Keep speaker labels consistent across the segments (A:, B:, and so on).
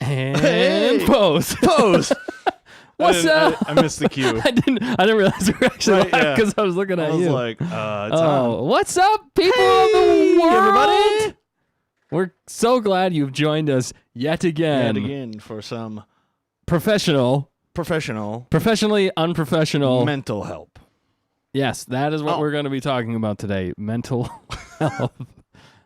A: And pose. What's up?
B: I missed the cue.
A: I didn't realize we were actually live because I was looking at you.
B: I was like, it's on.
A: What's up, people of the world? Everybody. We're so glad you've joined us yet again.
B: For some
A: professionally unprofessional
B: mental help.
A: Yes, that is what we're going to be talking about today. Mental health.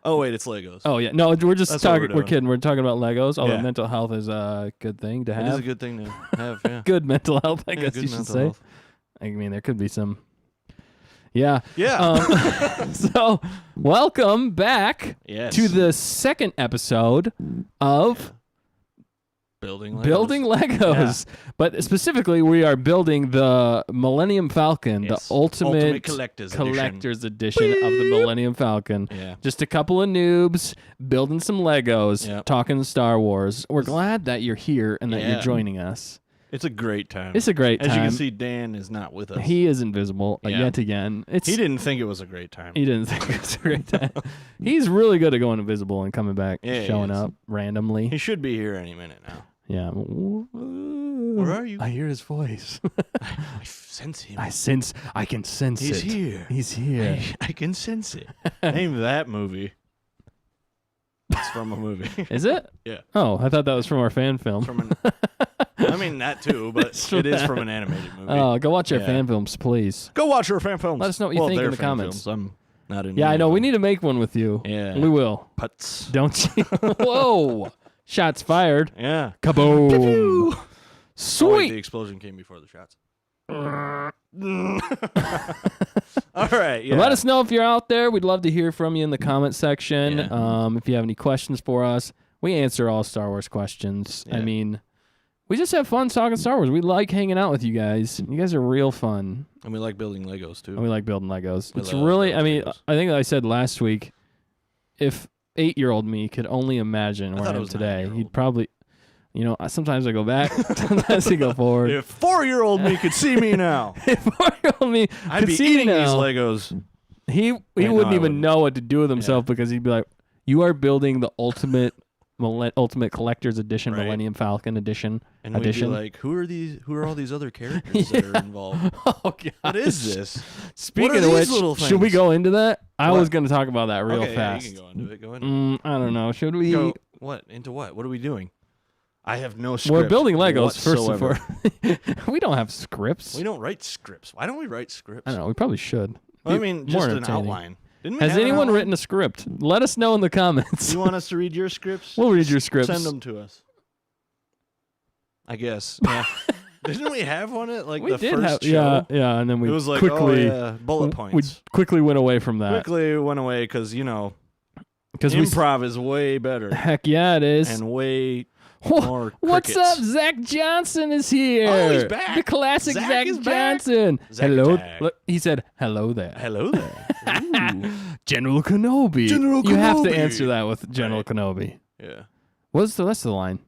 B: Oh wait, it's Legos.
A: Oh yeah, no, we're just talking. We're kidding. We're talking about Legos. Although
B: Yeah.
A: mental health is a good thing to have.
B: It is a good thing to have. Yeah.
A: Good mental health, I guess
B: good
A: you should
B: mental
A: say.
B: health.
A: I mean, there could be some. Yeah.
B: Yeah.
A: So, welcome back to the second episode of
B: Building
A: Legos.
B: Yeah.
A: But specifically, we are building the Millennium Falcon,
B: Yes.
A: the ultimate
B: collector's
A: edition of the Millennium Falcon.
B: Yeah.
A: Just a couple of noobs building some Legos,
B: Yep.
A: talking Star Wars. We're glad that you're here and that you're
B: Yeah.
A: joining us.
B: It's a great time.
A: It's a great time.
B: As you can see, Dan is not with us.
A: He is invisible yet again.
B: He didn't think it was a great time.
A: He didn't think it was a great time. He's really good at going invisible and coming back,
B: Yeah,
A: showing
B: he is.
A: up randomly.
B: He should be here any minute now.
A: Yeah.
B: Where are you?
A: I hear his voice.
B: I sense him.
A: I can sense
B: He's
A: it.
B: here.
A: He's here.
B: I can sense it. Name that movie. It's from a movie.
A: Is it?
B: Yeah.
A: Oh, I thought that was from our fan film.
B: I mean, that too, but it is from an animated movie.
A: Oh, go watch our fan films, please.
B: Go watch our fan films.
A: Let us know what you think in the comments.
B: Films. I'm not in.
A: Yeah, I know. We need to make one with you.
B: Yeah.
A: We will.
B: Putts.
A: Don't you? Whoa. Shots fired.
B: Yeah.
A: Kaboom.
B: Pew-pew.
A: Sweet.
B: Oh, wait, the explosion came before the shots. All right. Yeah.
A: Let us know if you're out there. We'd love to hear from you in the comment section.
B: Yeah.
A: If you have any questions for us, we answer all Star Wars questions.
B: Yeah.
A: I mean, we just have fun talking Star Wars. We like hanging out with you guys. You guys are real fun.
B: And we like building Legos too.
A: And we like building Legos.
B: We
A: It's
B: love
A: really,
B: those
A: I mean,
B: Legos.
A: I think I said last week, if 8-year-old me could only imagine where I
B: thought it
A: am
B: was
A: today,
B: 9-year-old.
A: he'd probably, sometimes I go back, sometimes I go forward.
B: If 4-year-old me could see me now,
A: If 4-year-old me
B: I'd
A: could
B: be
A: see
B: eating
A: me
B: these
A: now,
B: Legos.
A: he
B: Wait, no,
A: wouldn't
B: I
A: even
B: wouldn't.
A: know what to do with himself because he'd be like, "You are building the ultimate collector's edition,
B: Right.
A: Millennium Falcon edition."
B: And we'd be like, who are all these other characters that are involved?
A: Oh God,
B: What is this?
A: Speaking
B: What are
A: of
B: these
A: which,
B: little
A: should we
B: things?
A: go into that? I
B: What?
A: was going to talk about that real
B: Okay,
A: fast.
B: Yeah, you can go into it. Go into
A: I don't know. Should we?
B: Go, what? Into what? What are we doing? I have no script.
A: We're building Legos
B: whatsoever.
A: first and foremost. We don't have scripts.
B: We don't write scripts. Why don't we write scripts?
A: I don't know. We probably should.
B: Well, I
A: Be
B: mean,
A: more
B: just an
A: entertaining.
B: outline. Didn't we
A: Has
B: have an
A: anyone
B: outline?
A: written a script? Let us know in the comments.
B: You want us to read your scripts?
A: We'll read your scripts.
B: Send them to us. I guess. Yeah. Didn't we have one at
A: We
B: the
A: did
B: first
A: have,
B: show?
A: yeah, and then we
B: It was like,
A: quickly,
B: bullet
A: we
B: points.
A: quickly went away from that
B: Quickly went away because,
A: because
B: improv is way better
A: heck yeah, it is.
B: and way
A: Wha-
B: more
A: What's
B: crickets.
A: up? Zach Johnson is here.
B: Oh, he's back.
A: The classic
B: Zach
A: Zach
B: is back.
A: Johnson.
B: Zach
A: Hello.
B: attack.
A: Look, he said, "Hello there,
B: Hello there. Ooh.
A: General Kenobi."
B: General
A: You have to
B: Kenobi.
A: answer that with General
B: Right.
A: Kenobi.
B: Yeah.
A: What's the rest of the line?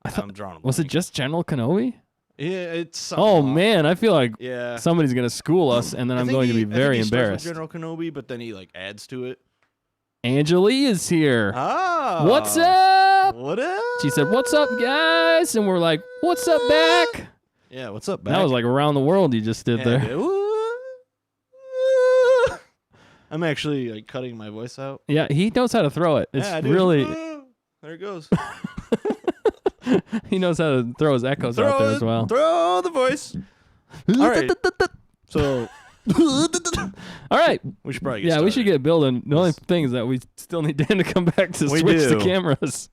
B: I'm drawing a
A: Was it
B: blank.
A: just General Kenobi?
B: Yeah, it's something
A: Oh
B: off.
A: man, I feel like
B: Yeah.
A: somebody's gonna school us, and then I'm going to be very
B: I think he starts with
A: embarrassed.
B: General Kenobi, but then he adds to it.
A: Angelique is here.
B: Ah.
A: What's up?
B: What up?
A: She said, "What's up, guys?" And we're like, "What's up, back?"
B: Yeah, what's up, back?
A: That was like around the world you just did
B: Yeah,
A: there.
B: dude. I'm actually like cutting my voice out.
A: Yeah, he knows how to throw it. It's
B: Yeah, dude.
A: really
B: There it goes.
A: he knows how to throw his echoes out there as well.
B: Throw the voice. All right. So
A: All right.
B: we should probably get
A: Yeah, we
B: started.
A: should get building. The only thing is that we still need Dan to come back to
B: We
A: switch the
B: do.
A: cameras.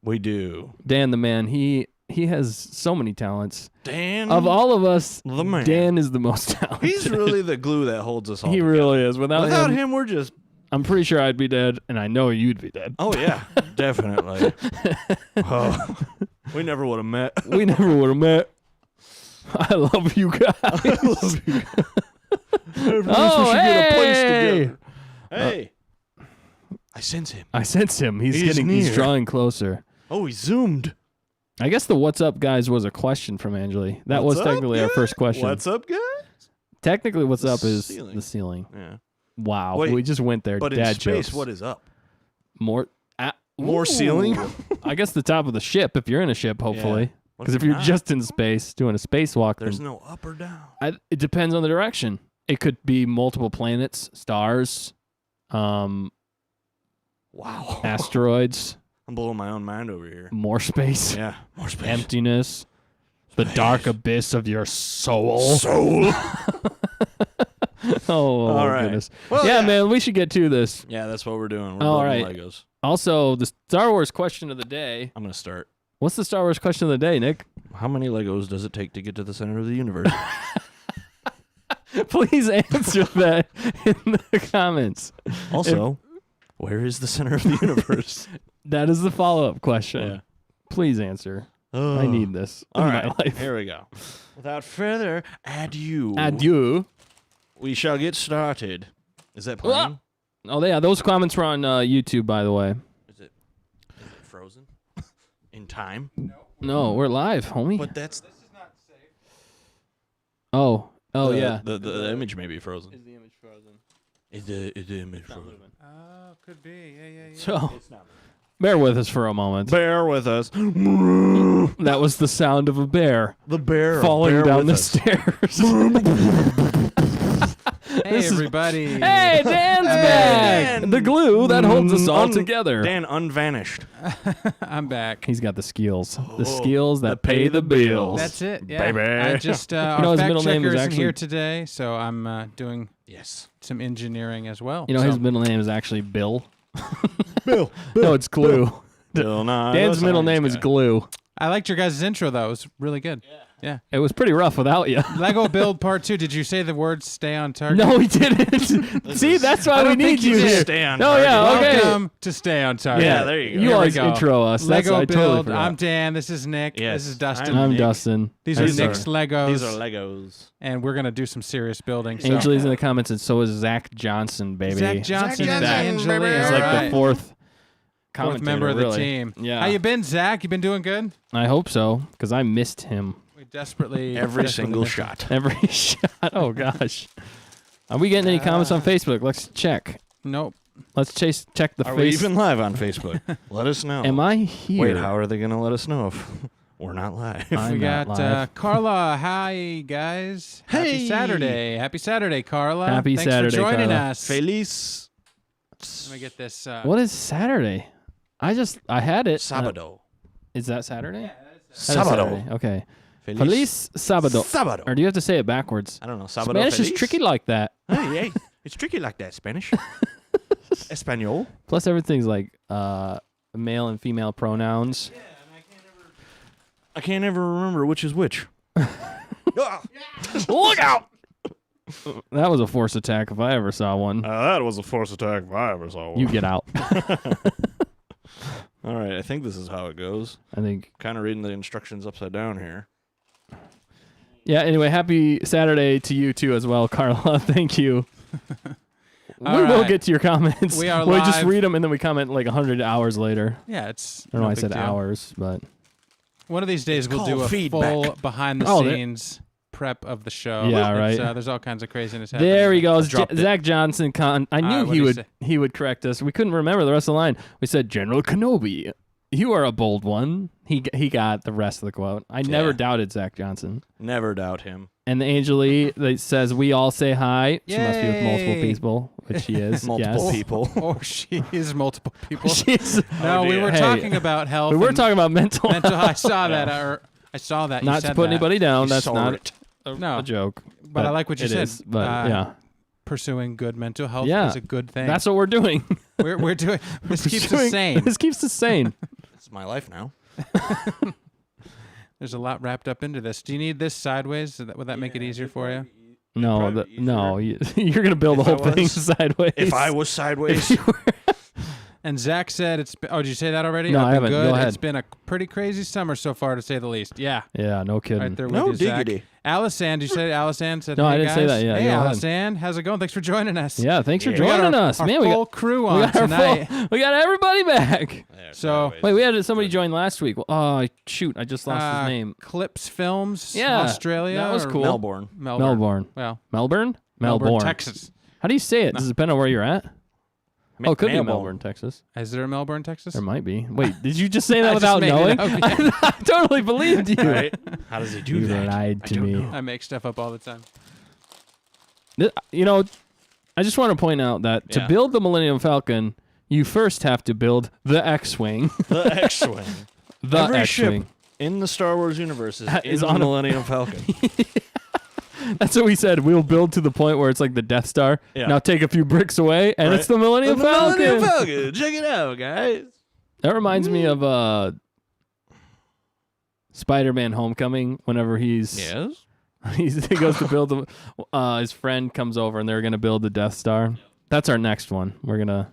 B: We do.
A: Dan the man, he has so many talents.
B: Dan.
A: Of all of us,
B: the man.
A: Dan is the most talented.
B: He's really the glue that holds us all.
A: He
B: together.
A: really is. Without him,
B: we're just.
A: I'm pretty sure I'd be dead, and I know you'd be dead.
B: Oh yeah, definitely. Oh, we never would have met.
A: We never would have met. I love you guys.
B: I love you.
A: Oh,
B: we should get a place
A: hey!
B: together. Hey, I sense him.
A: I sense him. He's
B: He's
A: He's
B: near.
A: drawing closer.
B: Oh, he zoomed.
A: I guess the "What's up, guys" was a question from Angeli. That
B: What's
A: was
B: up,
A: technically our
B: guys?
A: first question.
B: What's up, guys?
A: Technically, "What's
B: The
A: up" is
B: ceiling.
A: the ceiling.
B: Yeah.
A: Wow,
B: Wait,
A: we just went there.
B: But
A: Dad
B: in space,
A: jokes.
B: what is up?
A: More
B: More
A: Ooh.
B: ceiling?
A: I guess the top of the ship, if you're in a ship, hopefully.
B: What
A: Because if
B: if
A: you're
B: not?
A: just in space doing a spacewalk,
B: There's
A: then
B: no up or down.
A: it depends on the direction. It could be multiple planets, stars,
B: Wow.
A: asteroids,
B: I'm blowing my own mind over here.
A: more space,
B: Yeah. More space.
A: emptiness, the dark abyss of your soul.
B: Soul.
A: Oh,
B: All right.
A: goodness.
B: Well,
A: yeah, man, we should get to this.
B: Yeah, that's what we're doing. We're
A: All
B: building
A: right.
B: Legos.
A: Also, the Star Wars question of the day.
B: I'm going to start.
A: What's the Star Wars question of the day, Nick?
B: How many Legos does it take to get to the center of the universe?
A: Please answer that in the comments.
B: Also, where is the center of the universe?
A: That is the follow-up question.
B: Yeah.
A: Please answer.
B: Oh.
A: I need this
B: All
A: in
B: right.
A: my life.
B: Here we go. Without further ado.
A: Adieu.
B: We shall get started. Is that playing?
A: Oh, yeah, those comments were on YouTube, by the way.
B: Is it frozen? In time?
A: No, we're live, homie.
B: But that's...
A: Oh,
B: the,
A: yeah.
B: The image may be frozen.
A: the image frozen?
B: Is the image frozen?
C: Oh, could be. Yeah.
A: So, bear with us for a moment.
B: Bear with us.
A: That was the sound of a bear
B: The bear.
A: falling
B: bear
A: down
B: with
A: the
B: us.
A: stairs.
C: Hey,
A: This is-
C: everybody.
A: Hey, Dan's back!
B: Dan.
A: The glue that holds us all together.
B: Dan unvanished.
C: I'm back.
A: He's got the skills. The
B: Oh,
A: skills that pay the bills.
C: That's it. Yeah.
B: Baby.
C: I just,
A: You know,
C: our
A: his
C: fact
A: middle name
C: checker
A: is
C: isn't here
A: actually-
C: today, so I'm doing
B: Yes.
C: some engineering as well.
A: You know,
C: so.
A: his middle name is actually Bill.
B: Bill.
A: No, it's Glue.
B: Bill Nye,
A: Dan's
B: the
A: middle
B: science
A: name is
B: guy.
A: Glue.
C: I liked your guys' intro, though. It was really good. Yeah.
A: It was pretty rough without you.
C: Lego Build Part 2. Did you say the words stay on target?
A: No, we didn't. See, that's why
C: I
A: we
C: don't
A: need
C: think you
A: you
C: did.
A: here.
B: Stay on
A: Oh, yeah,
B: target.
A: okay.
C: Welcome to Stay on Target.
B: Yeah, there you go.
A: You
C: Here we
A: always
C: go.
A: intro us.
C: Lego
A: I totally
C: Build.
A: forgot.
C: I'm Dan. This is Nick.
B: Yes,
C: This is Dustin.
A: I'm
B: Nick.
A: Dustin.
C: These are
B: These are-
C: Nick's Legos.
B: These are Legos.
C: and we're going to do some serious building. So.
A: Angeli's in the comments, and so is Zach Johnson, baby.
C: Zach Johnson
B: Zach
C: is
B: Johnson,
C: Angeli.
B: baby.
A: He's
C: All
A: like
C: right.
A: the fourth
C: Fourth member of the team.
A: Yeah.
C: How you been, Zach? You been doing good?
A: I hope so, because I missed him.
C: We desperately
B: Every
C: desperately
B: single
C: miss him.
B: shot.
A: Every shot. Oh, gosh. Are we getting any comments on Facebook? Let's check.
C: Nope.
A: Let's check the
B: Are we
A: face.
B: even live on Facebook? Let us know.
A: Am I here?
B: Wait, how are they going to let us know if we're not live?
A: I'm
C: We
A: not
C: got
A: live.
C: Carla. Hi, guys. Happy
B: Hey.
C: Saturday. Happy Saturday, Carla.
A: Happy
C: Thanks
A: Saturday,
C: for joining
A: Carla.
C: us.
B: Feliz
C: Let me get this.
A: What is Saturday? I had it.
B: Sábado.
A: Is that Saturday? That is
B: Sábado.
A: Saturday. Okay. Feliz Sábado.
B: Sábado.
A: Or do you have to say it backwards?
B: I don't know. Sábado
A: Spanish
B: feliz?
A: is tricky like that.
B: Hey, it's tricky like that, Spanish. Espanol.
A: Plus everything's like male and female pronouns.
B: I can't ever remember which is which.
A: Look out! That was a force attack if I ever saw one.
B: That was a force attack if I ever saw one.
A: You get out.
B: All right, I think this is how it goes.
A: I think.
B: Kind of reading the instructions upside down here.
A: Yeah, anyway, happy Saturday to you too as well, Carla. Thank you. We
C: All
A: will
C: right.
A: get to your comments.
C: We are
A: We'll just
C: live.
A: read them and then we comment like 100 hours later.
C: Yeah, it's.
A: I don't know why I
C: no
A: said
C: big deal.
A: hours, but
C: One of these days
B: It's
C: we'll do
B: called
C: a
B: feedback.
C: full behind the
A: Oh, there-
C: scenes prep of the show.
A: Yeah,
C: It's,
A: right.
C: there's all kinds of craziness happening.
A: there he goes.
B: dropped it.
A: Zach Johnson. I knew
C: what'd
A: he
C: he
A: would
C: say?
A: he would correct us. We couldn't remember the rest of the line. We said General Kenobi. You are a bold one. He got the rest of the quote. I never doubted Zach Johnson.
B: Never doubt him.
A: And Angeli that says, we all say hi. She must be with multiple
C: Yay.
A: people, which she is.
B: Multiple
A: yes.
B: people.
C: Or she is multiple people.
A: She's,
C: No, we
B: dear.
C: were
A: Hey,
C: talking about health.
A: we were
C: and
A: talking about mental
C: mental. I
A: health.
C: saw that. I saw that. You
A: Not to
C: said
A: put
C: that.
A: anybody down.
B: You
A: That's
B: saw
A: not
B: it.
A: a joke.
C: But I like what you
A: it
C: said.
A: is, but yeah.
C: Pursuing good mental health
A: Yeah.
C: is a good thing.
A: That's what we're doing.
C: we're doing. This keeps us sane.
A: This keeps us sane.
B: It's my life now.
C: There's a lot wrapped up into this. Do you need this sideways? Would that make it easier for you?
A: No,
B: Probably
A: no, you're gonna build the
B: If I
A: whole thing
B: was-
A: sideways.
B: If I was sideways,
C: And Zach said it's been, oh, did you say that already?
A: No,
C: I've
A: I
C: been
A: haven't.
C: Good.
A: Go ahead.
C: It's been a pretty crazy summer so far, to say the least. Yeah.
A: Yeah, no kidding.
C: Right there with
B: no
C: you, Zach.
B: diggity.
C: Allison, did you say Allison said,
A: No,
C: hey,
A: I didn't say
C: guys.
A: that yet.
C: Hey,
A: Go ahead.
C: Allison, how's it going? Thanks for joining us.
A: Yeah, thanks for
B: Yeah.
C: We got
A: joining
C: our,
A: us,
C: our
A: man.
C: full crew
A: we
C: on
A: got our
C: tonight.
A: we got everybody back.
C: So-
A: Wait, we had somebody join last week. Oh shoot, I just lost his name.
C: Clips Films,
A: Yeah,
C: Australia.
A: that was
C: or
A: cool.
B: Melbourne.
C: Melbourne. Well,
A: Melbourne,
C: Texas.
A: How do you say it? Does it depend on where you're at? Oh, it could be
B: Melbourne.
A: Melbourne, Texas.
C: Is there a Melbourne, Texas?
A: There might be. Wait, did you just say that
C: I just
A: without
C: made
A: knowing?
C: it up, yeah.
A: I totally believed you.
B: Right? How does he do
A: You
B: that?
A: lied to
B: I don't
A: me.
B: know.
C: I make stuff up all the time.
A: You know, I just want to point out that to
B: Yeah.
A: build the Millennium Falcon, you first have to build the X-wing.
B: The X-wing.
A: The
B: Every
A: X-wing.
B: ship in the Star Wars universe
A: Is
B: is
A: on
B: on
A: a-
B: Millennium Falcon.
A: That's what we said. We'll build to the point where it's like the Death Star.
B: Yeah.
A: Now take a few bricks away, and
B: Right.
A: it's the Millennium
B: The
A: Falcon.
B: Millennium Falcon. Check it out, guys.
A: That reminds me of Spider-Man: Homecoming. Whenever he's
B: Yes.
A: he goes to build his friend comes over and they're gonna build the Death Star. That's our next one. We're gonna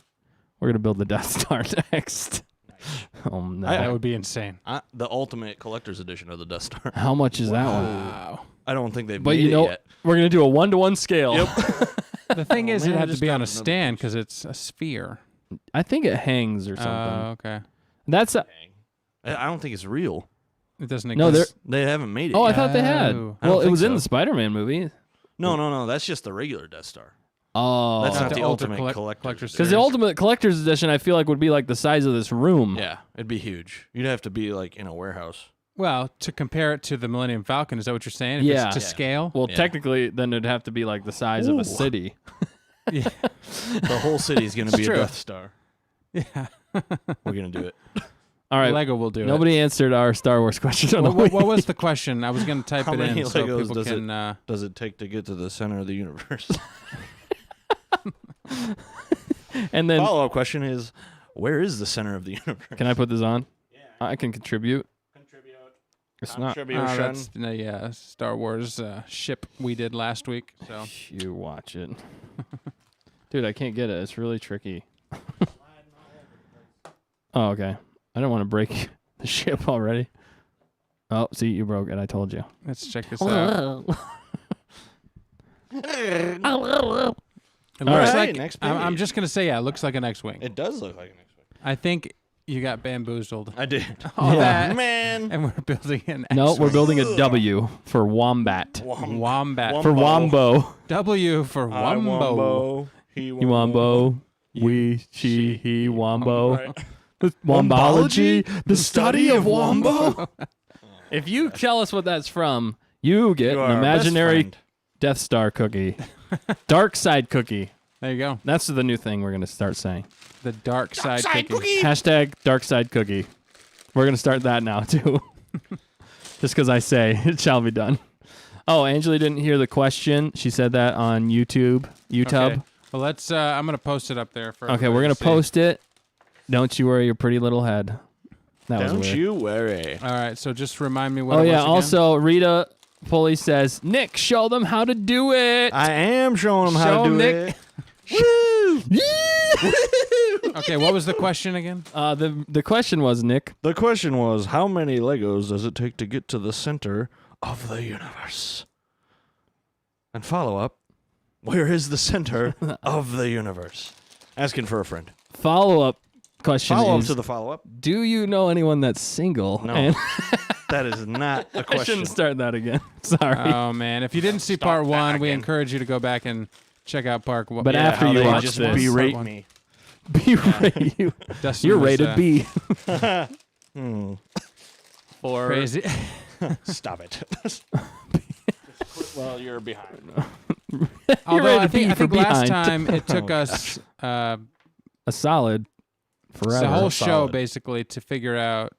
A: build the Death Star next. Oh no!
C: That would be insane.
B: The ultimate collector's edition of the Death Star.
A: How much is that one?
C: Wow.
B: I don't think they've
A: But
B: made
A: you know,
B: it yet.
A: we're gonna do a 1-to-1 scale.
B: Yep.
C: The thing is,
B: man,
C: it
B: I
C: had to
B: just
C: be
B: got
C: on a
B: another
C: stand
B: piece.
C: because it's a sphere.
A: I think it hangs or something.
C: Okay.
A: That's
B: I don't think it's real.
C: It doesn't
A: No,
C: exist.
B: They haven't made it
A: oh, I
B: yet.
A: thought they had.
C: Oh.
B: I don't
A: Well, it
B: think
A: was in
B: so.
A: the Spider-Man movie.
B: No. That's just the regular Death Star.
A: Oh,
B: That's not
C: the
B: the
C: ultimate
B: ultimate
C: collector's
B: collector's
A: because the
B: edition.
A: Ultimate Collector's Edition, I feel like would be like the size of this room.
B: Yeah, it'd be huge. You'd have to be like in a warehouse.
C: Well, to compare it to the Millennium Falcon, is that what you're saying? If
A: Yeah.
C: It's to
B: Yeah.
C: scale?
A: Well,
B: Yeah.
A: technically, then it'd have to be like the size of
B: Ooh.
A: a city.
C: Yeah.
B: The whole city's gonna
C: It's
B: be
C: true.
B: a Death Star.
C: Yeah.
B: We're gonna do it.
A: All right.
C: Lego will do
A: Nobody answered our Star Wars question. On
C: it.
A: the
C: What
A: way.
C: was the question? I was going to type
B: How
C: it
B: many
C: in so
B: Legos
C: people
B: does it-
C: can.
B: Does it take to get to the center of the universe?
A: And then,
B: Follow-up question is, where is the center of the universe?
A: can I put this on? Yeah. I can contribute. It's not.
C: That's the Star Wars ship we did last week. So
A: You watch it. Dude, I can't get it. It's really tricky. Oh, okay. I don't want to break the ship already. Oh, see, you broke it. I told you.
C: let's check this out. It
A: All
C: looks
A: right.
C: like
B: Next
C: I'm
B: page.
C: just going to say, yeah, it looks like an X-wing.
B: It does look like an X-wing.
C: I think you got bamboozled.
B: I did.
C: All
A: Yeah.
C: that,
B: Man.
C: and we're building an
A: No,
C: X-wing.
A: we're building a W for Wombat.
C: Wombat.
A: For Wombo.
C: W for
B: I
C: Wombo.
B: Wombo. He
A: You Wombo. We, she, he, Wombo.
B: Right.
A: Wombology, the study of Wombo. If you tell us what that's from, you get
B: You are
A: an
B: our best
A: imaginary
B: friend.
A: Death Star cookie. Dark side cookie.
C: There you go.
A: That's the new thing we're going to start saying.
C: The dark side cookie.
A: Hashtag dark side cookie. We're going to start that now, too. Just because I say it shall be done. Oh, Angela didn't hear the question. She said that on YouTube.
C: Okay. Well, let's. I'm gonna post it up there for.
A: Okay, we're
C: everybody
A: going
C: to
A: to
C: see.
A: post it. Don't you worry your pretty little head. That was
B: Don't
A: weird.
B: you worry.
C: All right, so just remind me what.
A: Oh,
C: it
A: yeah.
C: was again.
A: Also, Rita Pulley says, Nick, show them how to do it.
B: I am showing them how
A: Show
B: to
A: 'em,
B: do
A: Nick.
B: it.
C: Okay, what was the question again?
A: The question was, Nick,
B: The question was, how many Legos does it take to get to the center of the universe? And follow up, where is the center of the universe? Asking for a friend.
A: follow-up question
B: Follow up
A: is,
B: to the follow up.
A: do you know anyone that's single?
B: No.
A: And
B: That is not the
A: I
B: question.
A: shouldn't start that again. Sorry.
C: Oh man, if you didn't see part one, we encourage you to go back and check out part one.
A: But after
B: how
A: you
B: they
A: watch
B: just
A: this.
B: berate
C: Part one.
B: me.
A: Be rated.
C: Dustin
A: You're
C: was,
A: rated B. For
C: Crazy.
B: Stop it. Well, you're behind.
C: Although
A: ready
C: I
A: to
C: think,
A: pee
C: I
A: for
C: think last
A: behind.
C: time it took us
A: a solid forever.
C: the whole show
B: Solid.
C: basically to figure out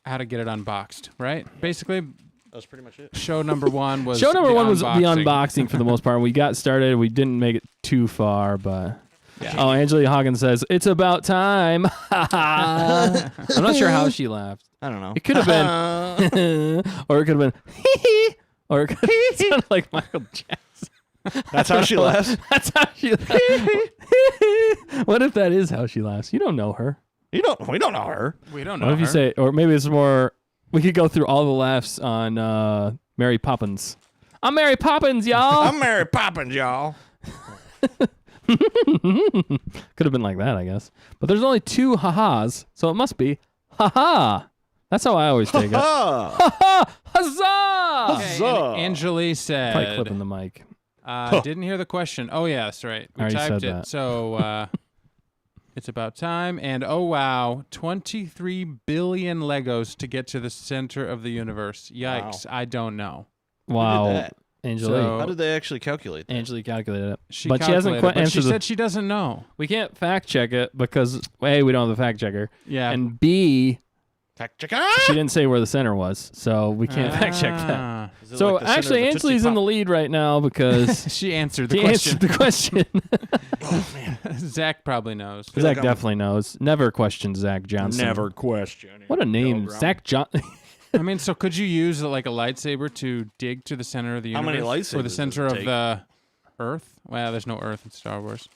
C: how to get it unboxed, right? Basically,
B: That's pretty much it.
C: show number one was
A: Show number
C: the
A: one was the
C: unboxing.
A: unboxing for the most part. We got started. We didn't make it too far, but
C: Yeah.
A: oh, Angela Hawkins says it's about time. I'm not sure how she laughed.
B: I don't know.
A: It could have been, or it could have been, or it could have sounded like Michael Jackson.
B: That's how she laughs.
A: That's how she laughs. What if that is how she laughs? You don't know her.
B: We don't know her.
C: We don't know.
A: What if you
C: her.
A: say, or maybe it's more? We could go through all the laughs on Mary Poppins. I'm Mary Poppins, y'all.
B: I'm Mary Poppins, y'all.
A: Could have been like that, I guess. But there's only two ha-has, so it must be ha-ha. That's how I always take it.
B: Ah.
A: Ha-ha! Huzzah!
C: Okay,
B: Huzzah.
C: and Angeli said,
A: Probably clipping the mic.
C: didn't hear the question. Oh, yeah, that's right. We
A: already
C: typed
A: said
C: it.
A: that.
C: So it's about time. And oh, wow, 23 billion Legos to get to the center of the universe. Yikes. I don't know.
A: Wow.
B: that?
A: Angelique.
C: So-
B: How did they actually calculate that?
A: Angelique calculated it.
C: She
A: But she hasn't
C: calculated,
A: quite
C: but she
A: answered the-
C: said she doesn't know.
A: We can't fact check it because, A, we don't have a fact checker.
C: Yeah.
A: And B,
B: Fact checker.
A: she didn't say where the center was, so we can't fact check that.
C: Ah.
B: Is it
A: So
B: like the center
A: actually,
B: of a Tootsie
A: Angelie's in
B: Pop?
A: the lead right now because
C: She answered the
A: she
C: question.
A: answered the question.
B: Oh man.
C: Zach probably knows.
B: feel
A: Zach
B: like I'm-
A: definitely knows. Never question Zach Johnson.
B: Never question it.
A: What a name,
B: Pilgrim.
A: Zach John.
C: I mean, so could you use like a lightsaber to dig to the center of the
B: How
C: universe?
B: many
C: Or
B: lightsabers
C: the
B: does
C: center
B: it
C: of
B: take?
C: the Earth? Well, there's no Earth in Star Wars.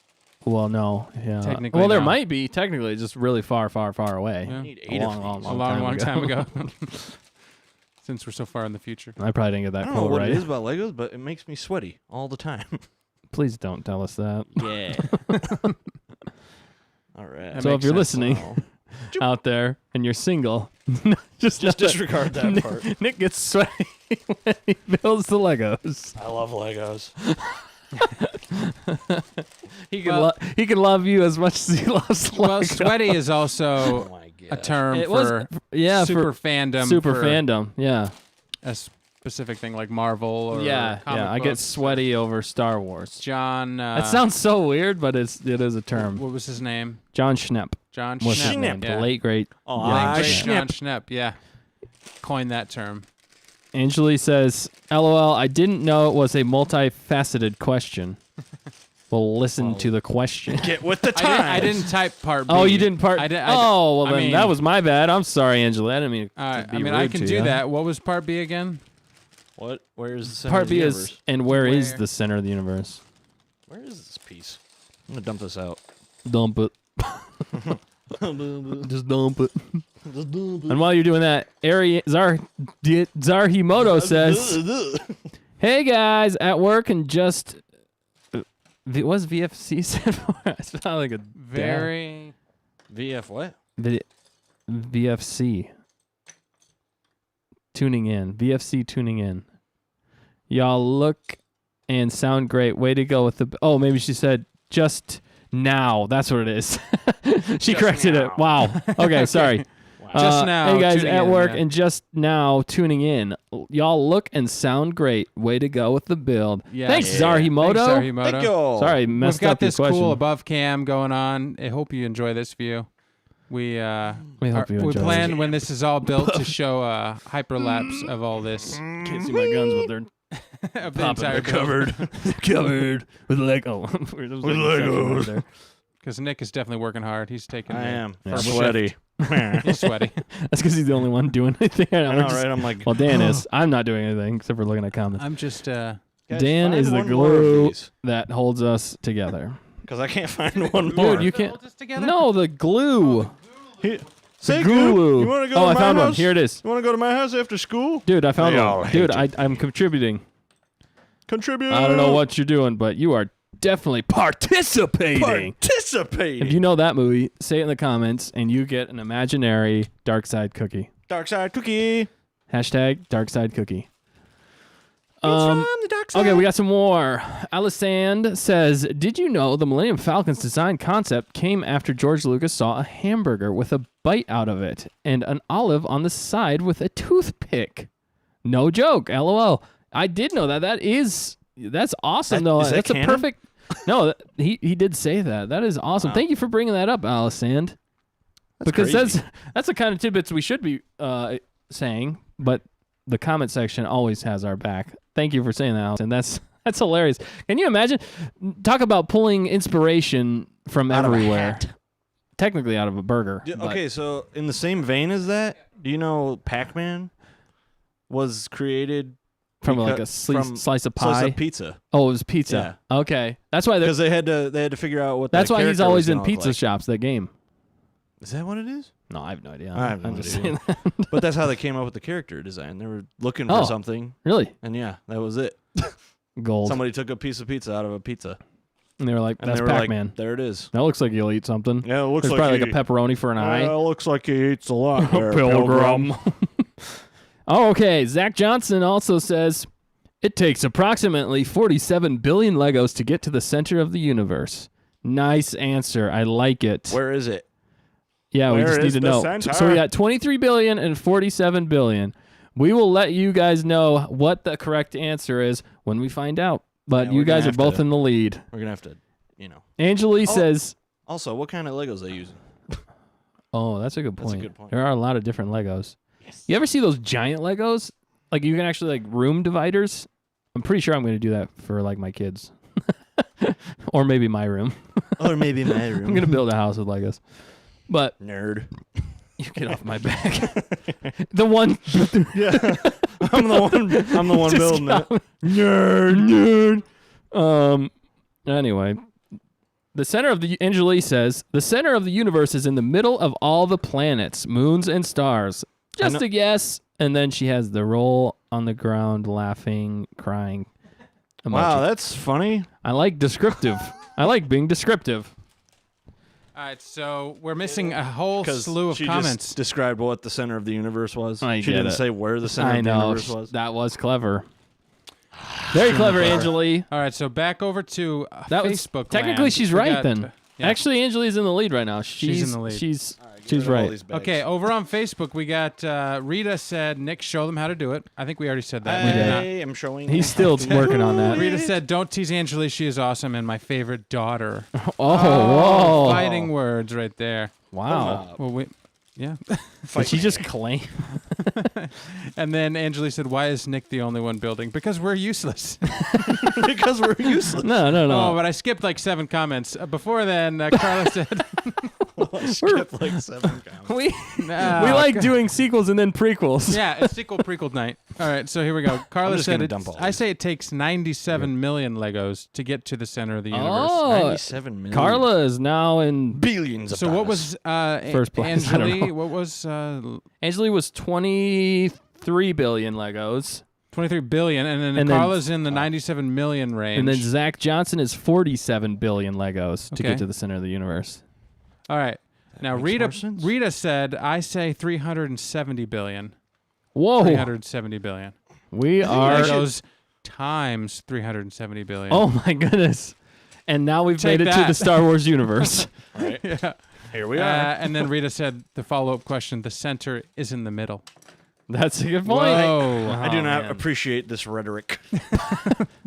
A: Well, no, yeah.
C: Technically,
A: well, there
C: no.
A: might be. Technically, just really far, far, far away.
C: Yeah.
B: I need
A: A
B: 8
A: long,
B: of
A: long,
B: these.
C: A
A: long
C: long
A: time
C: time
A: ago.
C: ago. Since we're so far in the future.
A: I probably didn't get
B: I
A: that
B: don't know
A: quote
B: what
A: right.
B: it is about Legos, but it makes me sweaty all the time.
A: Please don't tell us that.
B: Yeah. All right.
C: That
A: So if
C: makes
A: you're
C: sense.
A: listening
B: Wow.
A: out there and you're single, just know
B: Just disregard that
A: Nick,
B: part.
A: Nick gets sweaty when he builds the Legos.
B: I love Legos.
A: He can
C: Well-
A: he can love you as much as he loves Legos.
C: Well, sweaty is
B: Oh
C: also
B: my
C: a
B: god.
C: term
A: It was
C: for
A: yeah
C: super
A: for
C: fandom.
A: super
C: for
A: fandom. Yeah,
C: a specific thing like Marvel or
A: yeah,
C: comic
A: yeah. I get
C: books.
A: sweaty over Star Wars.
C: John.
A: That sounds so weird, but it is a term.
C: What was his name?
A: John Schnepp
C: John
A: was his
C: Schnepp.
A: name.
C: Yeah.
A: The late great.
B: Oh,
A: John
B: I
C: Great
A: Schnepp.
C: John Schnepp. Yeah. Coined that term.
A: Angeli says, "LOL. I didn't know it was a multifaceted question." We'll listen to the question.
B: Get with the time.
C: I didn't type part B.
A: Oh, you didn't part.
C: I did.
A: Oh, well
C: I
A: then
C: mean-
A: that was my bad. I'm sorry, Angela. I didn't mean. To
C: I
A: be
C: mean,
A: rude
C: I can
A: to
C: do
A: ya.
C: that. What was part B again?
B: What? Where is the center
A: Part
B: of the
A: B
B: universe?
A: is, and where is
C: Where?
A: the center of the universe?
B: Where is this piece? I'm gonna dump this out.
A: Dump it. Just dump it. And while you're doing that, Zarhimoto says, "Hey guys, at work and just what's VFC said for? I sound like a
C: Very.
B: VF what?
A: VFC tuning in. VFC tuning in. Y'all look and sound great. Way to go with the. Oh, maybe she said just now. That's what it is. She
B: Just
A: corrected
B: now.
A: it. Wow. Okay, sorry.
C: Just now,
A: Hey guys,
C: tuning
A: at
C: in,
A: work
C: yeah.
A: and just now tuning in. Y'all look and sound great. Way to go with the build.
C: Yeah.
A: Thanks,
B: Yeah.
A: Zarhimoto.
C: Thanks, Zarhimoto.
B: Thank you.
A: Sorry,
C: We've
A: messed
C: got
A: up your
C: this
A: question.
C: cool above cam going on. I hope you enjoy this view. We
A: hope you
C: we
A: enjoy
C: plan
A: this.
C: when this is all built to show a hyperlapse of all this
A: Can't see my guns, but they're
C: of the
A: popping.
C: entire
A: They're covered. Covered with Lego. With
B: Legos.
C: Because Nick is definitely working hard. He's taking.
B: I am.
A: Yeah.
B: I'm sweaty.
C: He's sweaty.
A: That's because he's the only one doing anything.
B: I know, right? I'm like,
A: Well, Dan is. I'm not doing anything except for looking at comments.
C: I'm just.
B: guys,
A: Dan
B: find
A: is the
B: one more of
A: glue
B: these,
A: that holds us together.
B: 'cause I can't find one more.
A: Dude, you can't.
C: Hold this together?
A: No, the glue.
B: Say,
A: glue.
B: Goop, you want to go
A: Oh,
B: to
A: I
B: my
A: found
B: house?
A: one. Here it is.
B: You want to go to my house after school?
A: Dude, I found
B: They all
A: one.
B: hate
A: Dude,
B: you.
A: I'm contributing.
B: Contribute.
A: I don't know what you're doing, but you are definitely participating.
B: Participate.
A: If you know that movie, say it in the comments, and you get an imaginary dark side cookie.
B: Dark side cookie.
A: Hashtag dark side cookie.
B: from the dark side.
A: Okay, we got some more. Alisand says, did you know the Millennium Falcon's design concept came after George Lucas saw a hamburger with a bite out of it and an olive on the side with a toothpick? No joke. LOL. I did know that. That's awesome, though.
B: Is that
A: That's
B: canon?
A: a perfect... No, he did say that. That is awesome.
B: Wow.
A: Thank you for bringing that up, Alisand. Because
B: crazy.
A: that's the kind of tidbits we should be saying, but the comment section always has our back. Thank you for saying that, Alisand. That's hilarious. Can you imagine? Talk about pulling inspiration from
B: Out
A: everywhere.
B: of a hat.
A: Technically out of a burger. but-
B: Okay, so in the same vein as that, do you know Pac-Man was created
A: From like a
B: from
A: slice of
B: slice
A: pie.
B: of pizza?
A: Oh, it was pizza. Okay, that's why.
B: Because they had to figure out what.
A: That's
B: that
A: why he's
B: character
A: always
B: was
A: in
B: gonna look
A: pizza
B: like.
A: shops. That game.
B: Is that what it is?
A: No, I have no idea.
B: I have no
A: I'm just
B: idea.
A: saying that.
B: But that's how they came up with the character design. They were looking
A: Oh.
B: for something,
A: Really,
B: and yeah, that was it.
A: gold.
B: Somebody took a piece of pizza out of a pizza,
A: And they were like,
B: and
A: "That's
B: they were
A: Pac-Man.
B: like, "There it is."
A: That looks like you'll eat something."
B: Yeah, it looks
A: There's probably like a pepperoni for an eye.
B: It looks like he eats a lot. There,
A: Pilgrim. Oh, okay. Zach Johnson also says, it takes approximately 47 billion Legos to get to the center of the universe. Nice answer. I like it.
B: Where is it?
A: Yeah, we
B: where
A: just need
B: is
A: to
B: the
A: know.
B: center?
A: So we got 23 billion and 47 billion. We will let you guys know what the correct answer is when we find out. But
B: Yeah,
A: you
B: we're gonna
A: guys are
B: have
A: both
B: to-
A: in the lead.
B: We're gonna have to, you know.
A: Angeli
B: Oh.
A: says,
B: Also, what kind of Legos they using?
A: oh, that's a good
B: That's a
A: point.
B: good point.
A: There are a lot of different Legos. You ever see those giant Legos? Like you can actually like room dividers. I'm pretty sure I'm going to do that for like my kids, or maybe my room.
B: Or maybe my room.
A: I'm going to build a house with Legos. But
B: Nerd.
A: you get off my back. The one.
B: Yeah, I'm the one
A: Just
B: building it.
A: go- Nerd. Anyway, the center of the Angeli says the center of the universe is in the middle of all the planets, moons, and stars. Just
B: know-
A: a guess. And then she has the roll on the ground, laughing, crying. Emoji.
B: Wow, that's funny.
A: I like descriptive. I like being descriptive.
C: All right, so we're missing a whole
B: Because
C: slew of
B: she
C: comments.
B: just described what the center of the universe was.
A: I
B: She
A: get
B: didn't
A: it.
B: say where the center
A: I
B: of the
A: know.
B: universe was.
A: That was clever. Very clever, Angeli.
C: All right, so back over to
A: That was
C: Facebook.
A: technically
C: land.
A: she's
C: We
A: right
C: got,
A: then.
C: yeah.
A: Actually, Angeli's in the lead right now.
C: She's in the lead.
A: She's right.
C: Okay, over on Facebook, we got Rita said, Nick, show them how to do it. I think we already said that.
B: I
C: We did not.
B: am showing.
A: He's still working on that.
C: Rita said, don't tease Angeli. She is awesome and my favorite daughter.
A: Oh, whoa.
C: Fighting words right there.
A: Wow.
C: Well, yeah.
A: Did she just claim?
C: And then Angeli said, why is Nick the only one building? Because we're useless.
B: because we're useless.
A: No.
C: Oh, but I skipped like 7 comments. Before then, Carla said,
B: Skip like 7 comments.
A: We
C: no,
A: like doing sequels and then prequels.
C: Yeah, it's sequel prequel night. All right, so here we go. Carla
B: just
C: said,
B: gonna dump all
C: I
B: these.
C: say it takes 97 million Legos to get to the center of the universe.
A: Oh,
B: 97 million.
A: Carla is now in.
B: Billions of
C: So what was
A: First place, I don't
C: Angeli?
A: know.
C: What was
A: Angeli was 23 billion Legos.
C: 23 billion, and then
A: And then-
C: Carla's in the 97 million range.
A: And then Zach Johnson is 47 billion Legos to
C: Okay.
A: get to the center of the universe.
C: All right. Now
B: makes more sense.
C: Rita said, I say 370 billion.
A: Whoa.
C: 370 billion.
A: We are.
C: Legos times 370 billion.
A: Oh my goodness. And now we've
C: Take
A: made it to
C: that.
A: the Star Wars universe.
B: Right.
C: Yeah.
B: Here we are.
C: And then Rita said the follow-up question, the center is in the middle.
A: That's a good point.
C: Whoa.
B: I do
A: Oh,
B: not
A: man.
B: appreciate this rhetoric.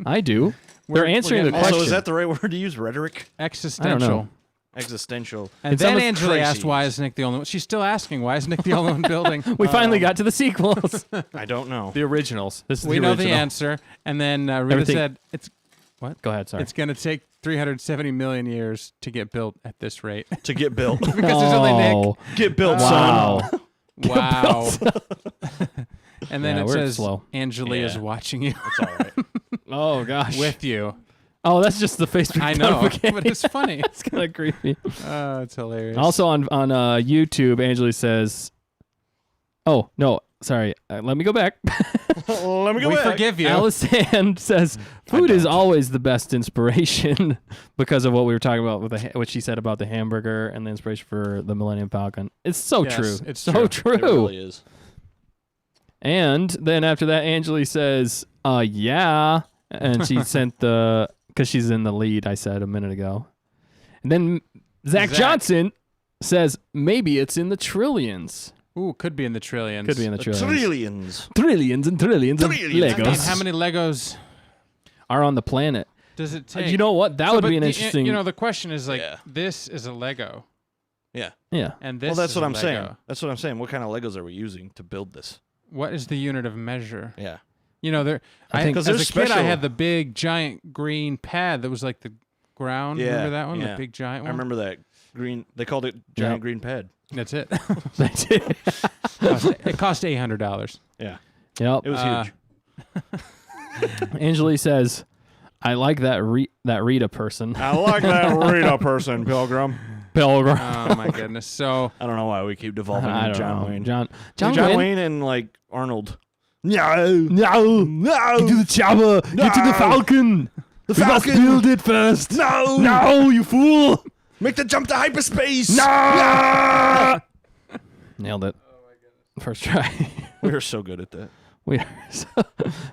A: I do. They're answering the
C: getting-
A: question.
B: Also, is that the right word to use? Rhetoric?
C: Existential.
B: Existential.
C: And
A: It's
C: then
A: almost
C: Angela asked,
B: crazy.
C: why is Nick the only one? She's still asking, why is Nick the only one building?
A: We finally got to the sequels.
B: I don't know.
A: The originals. This is
C: We
A: the
C: know
A: original.
C: the answer. And then Rita
A: Everything-
C: said,
A: Go ahead, sorry.
C: it's going to take 370 million years to get built at this rate.
B: To get built.
C: Because there's only Nick.
A: Oh,
B: Get built,
A: wow.
B: son.
C: Wow. And then
A: Yeah,
C: it
A: we're
C: says,
A: slow.
C: Angeli is
B: Yeah.
C: watching you
B: It's all right.
A: Oh, gosh.
C: with you.
A: Oh, that's just the Facebook
C: I know,
A: notification.
C: but it's funny.
A: It's kind of creepy.
C: Oh, it's hilarious.
A: Also on YouTube, Angeli says, "Oh no, sorry. Let me go back."
B: Let me go
C: we
B: back.
C: forgive you.
A: Alisand says, "Food is always the best inspiration," because of what we were talking about with what she said about the hamburger and the inspiration for the Millennium Falcon. It's so
C: Yes,
A: true.
C: it's
A: so
C: true.
A: true.
B: It really is.
A: And then after that, Angeli says, Yeah. And she sent because she's in the lead, I said a minute ago. And then Zach Johnson says maybe it's in the trillions.
C: Ooh, could be in the trillions.
A: Could be in the trillions.
B: Trillions.
A: Trillions and trillions of Legos.
C: I mean, how many Legos
A: are on the planet?
C: does it take?
A: You know what? That would be an interesting.
C: The question is this is a Lego.
B: Yeah.
A: Yeah.
C: And this
B: Well, that's
C: is
B: what
C: a
B: I'm
C: Lego.
B: saying. That's what I'm saying. What kind of Legos are we using to build this?
C: What is the unit of measure?
B: Yeah.
A: I think
C: as
B: there's
C: a kid, I
B: special-
C: had the big giant green pad that was like the ground.
B: Yeah,
C: Remember that one?
B: yeah.
C: The big giant
B: I
C: one?
B: remember that green. They called it giant green pad.
C: That's it.
A: That's it.
C: It cost $800.
B: Yeah.
A: Yep.
B: It was huge.
A: Angeli says, I like that Rita person.
B: I like that Rita person, Pilgrim.
A: Pilgrim.
C: Oh my goodness. So
B: I don't know why we keep devolving
A: I
B: into
A: don't
B: John
A: know.
B: Wayne.
A: John
B: Wayne?
A: Wayne
B: and like Arnold.
A: No, get to the chopper. Get to the Falcon.
B: The
A: We must
B: Falcon.
A: build it first.
B: No,
A: you fool.
B: Make the jump to hyperspace.
A: No. Nailed it. Oh my goodness. First try.
B: We are so good at that.
A: We are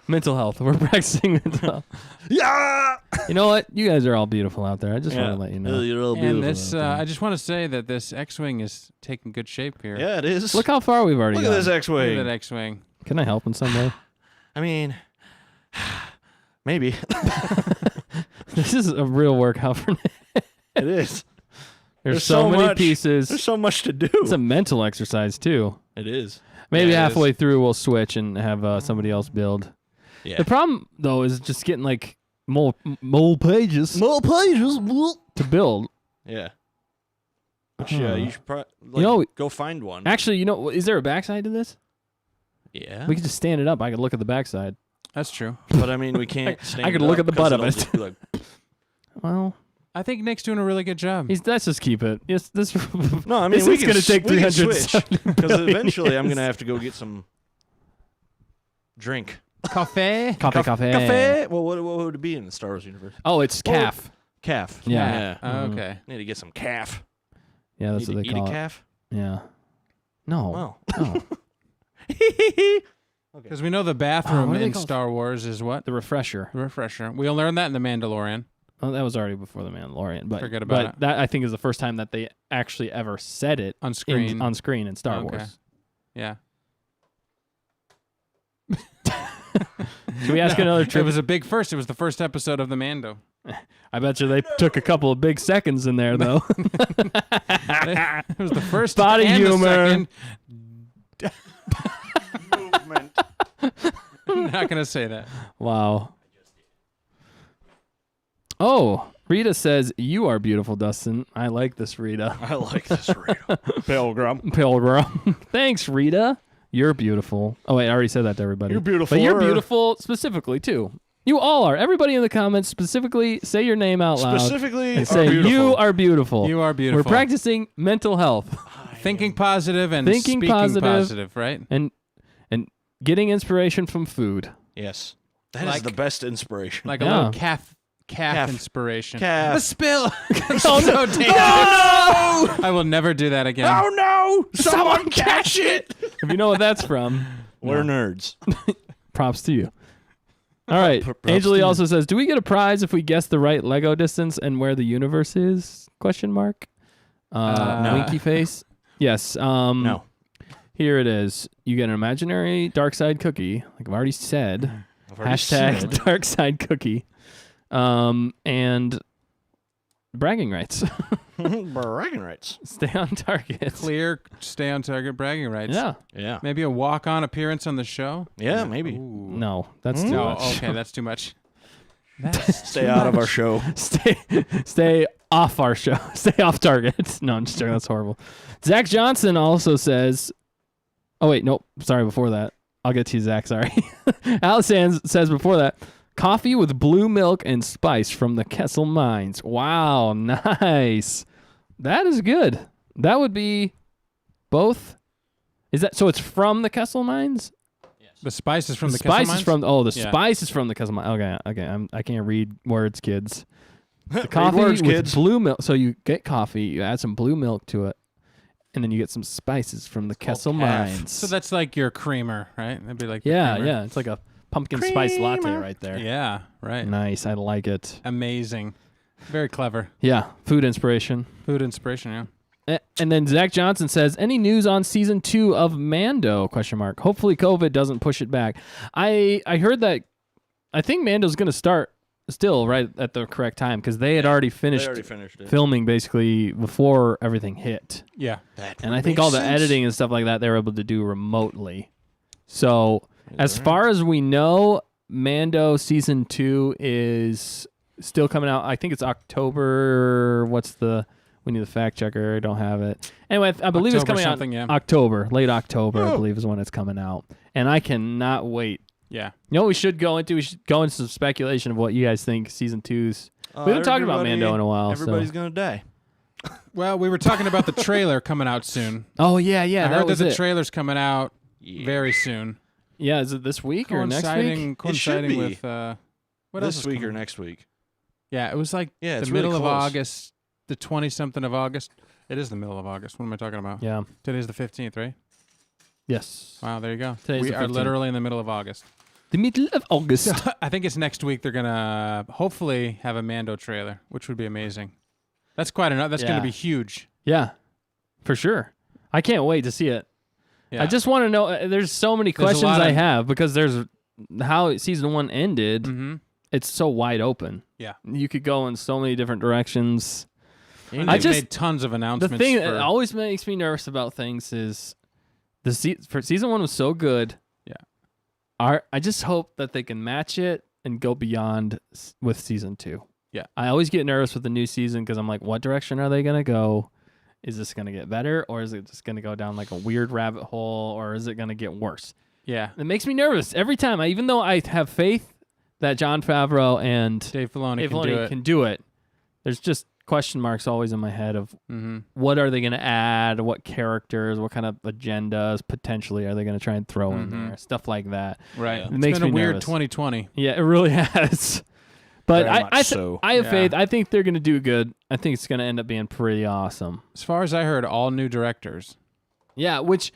A: mental health. We're practicing mental health.
B: Yeah.
A: You know what? You guys are all beautiful out there. I just want to let you know.
B: You're all
C: and
B: beautiful
C: this,
B: out there.
C: I just want to say that this X-wing is taking good shape here.
B: Yeah, it is.
A: Look how far we've already
B: Look at
A: gone.
B: this
C: Look at
B: X-wing.
C: that X-wing.
A: Can I help in some way?
B: I mean, maybe
A: This is a real workout for Nick.
B: it is.
A: There's so many
B: much.
A: pieces.
B: There's so much to do.
A: It's a mental exercise too.
B: It is.
A: Maybe
C: Yeah, it
A: halfway through we'll switch and have somebody else build.
B: Yeah.
A: The problem though is just getting like more pages to build.
B: Yeah. Which, you should probably go find one.
A: Actually, is there a backside to this?
B: Yeah.
A: We could just stand it up. I could look at the backside.
C: That's true.
B: But I mean, we can't.
A: I could look at the butt of it.
B: Like,
A: Well,
C: I think Nick's doing a really good job.
A: let's just keep it. Yes, this.
B: no, I mean,
A: This is gonna take 370
B: because
A: million
B: eventually I'm
A: years.
B: gonna have to go get some drink.
C: Coffee?
A: Coffee.
B: Cafe. Well, what would it be in the Star Wars universe?
A: Oh, it's calf.
B: Calf.
A: Yeah.
C: Oh,
A: Mhm.
C: okay.
B: Need to get some calf.
A: Yeah, that's
B: Need
A: what
B: to
A: they
B: eat
A: call
B: a
A: it.
B: calf.
A: Yeah. No.
B: Well.
A: No.
C: Because we know the
A: Oh,
C: bathroom
A: what are they
C: in
A: called?
C: Star Wars is what?
A: The refresher.
C: The refresher. We'll learn that in The Mandalorian.
A: Oh, that was already before the Mandalorian, but
C: Forget about it.
A: That I think is the first time that they actually ever said it
C: On screen.
A: on screen in Star
C: Okay.
A: Wars.
C: Yeah.
A: Should we ask another
C: It
A: trivia?
C: was a big first. It was the first episode of The Mando.
A: I bet you they took a couple of big seconds in there, though.
C: It was the first
A: Body
C: and
A: humor.
C: the second.
B: Movement.
C: I'm not going to say that.
A: Wow. Oh, Rita says, you are beautiful, Dustin. I like this, Rita.
B: I like this Rita. Pilgrim.
A: Pilgrim. Thanks, Rita. You're beautiful. Oh, wait, I already said that to everybody.
B: You're beautiful.
A: But you're beautiful specifically, too. You all are. Everybody in the comments, specifically, say your name out loud.
B: Specifically,
A: And say, you are beautiful.
C: You are beautiful.
A: We're practicing mental health.
C: Thinking positive and
A: Thinking
C: speaking
A: positive.
C: right?
A: and getting inspiration from food.
B: Yes. That is
C: Like-
B: the best inspiration.
C: Like a
A: Yeah.
C: little calf
B: Calf.
C: inspiration.
B: Calf.
C: The spill.
A: Oh,
C: so
A: no.
C: dangerous.
B: No!
C: I will never do that again.
B: Oh no! Someone catch it!
A: If you know what that's from,
B: We're nerds.
A: props to you. All right.
B: Props
A: Angeli
B: to
A: also says, do we get a prize if we guess the right Lego distance and where the universe is? Question mark.
C: No.
A: Winky face. Yes.
B: No.
A: Here it is. You get an imaginary dark side cookie, like I've already said.
B: I've already
A: Hashtag
B: said.
A: dark side cookie. And bragging rights.
B: Bragging rights.
A: Stay on target.
C: Clear, stay on target bragging rights.
A: Yeah.
B: Yeah.
C: Maybe a walk-on appearance on the show.
B: Yeah, maybe.
C: Ooh.
A: No, that's too
C: No,
A: much.
C: okay, that's too much. That's
B: Stay out of our show.
A: Stay off our show. Stay off target. No, I'm just joking. That's horrible. Zach Johnson also says, oh, wait, nope. Sorry, before that. I'll get to you, Zach. Sorry. Alice says before that, coffee with blue milk and spice from the Kessel Mines. Wow, nice. That is good. That would be both. Is that so? It's from the Kessel Mines.
C: the spice is from the
A: spice
C: Kessel
A: is from. Oh, the
C: Yeah.
A: spice is from the Kessel Mines. Okay. I can't read words, kids. The
B: Read
A: coffee
B: words,
A: with
B: kids.
A: blue milk. So you get coffee, you add some blue milk to it, and then you get some spices from the Kessel
B: calf.
A: Mines.
C: So that's like your creamer, right? That'd be like the
A: yeah,
C: creamer.
A: yeah. It's like a pumpkin spice latte right there.
C: Yeah, right.
A: Nice. I like it.
C: Amazing. Very clever.
A: Yeah. Food inspiration.
C: Food inspiration, yeah.
A: And then Zach Johnson says, any news on season 2 of Mando? ? Hopefully COVID doesn't push it back. I heard that I think Mando's going to start still right at the correct time because they had already finished
B: it.
A: filming basically before everything hit.
C: Yeah.
A: And I think all the editing and stuff like that they were able to do remotely. So as far as we know, Mando season 2 is still coming out. I think it's October. We need the fact checker. I don't have it. Anyway, I believe it's coming out October, late October, I believe is when it's coming out. And I cannot wait.
C: Yeah.
A: You know what we should go into? We should go into some speculation of what you guys think season 2's. We haven't talked about Mando in a while.
B: Everybody's going to die.
C: Well, we were talking about the trailer coming out soon.
A: Oh, yeah.
C: I heard that the trailer's coming out very soon.
A: Yeah, is it this week or next week?
C: Coinciding with what else?
B: This week or next week?
C: Yeah, it was like the middle of August, the 20-something of August. It is the middle of August. What am I talking about?
A: Yeah.
C: Today's the 15th, right?
A: Yes.
C: Wow, there you go.
A: We
C: are literally in the middle of August.
A: The middle of August.
C: I think it's next week they're going to hopefully have a Mando trailer, which would be amazing. That's quite enough. That's going to be huge.
A: Yeah, for sure. I can't wait to see it.
C: Yeah.
A: I just want to know. There's so many questions I have because there's how season 1 ended.
C: Mm-hmm.
A: It's so wide open.
C: Yeah.
A: You could go in so many different directions.
C: And I just made tons of announcements.
A: The thing that always makes me nervous about things is for season 1 was so good.
C: Yeah.
A: I just hope that they can match it and go beyond with season 2.
C: Yeah.
A: I always get nervous with the new season because I'm like, what direction are they going to go? Is this going to get better or is it just going to go down like a weird rabbit hole or is it going to get worse?
C: Yeah.
A: It makes me nervous every time. Even though I have faith that Jon Favreau and
C: Dave Filoni
A: can do it, there's just question marks always in my head of what are they going to add, what characters, what kind of agendas potentially are they going to try and throw in there, stuff like that.
C: Right.
A: It makes
C: been
A: me
C: a weird
A: nervous.
C: 2020.
A: Yeah, it really has. But I have
C: Yeah.
A: faith. I think they're going to do good. I think it's going to end up being pretty awesome.
C: As far as I heard, all new directors.
A: Yeah, which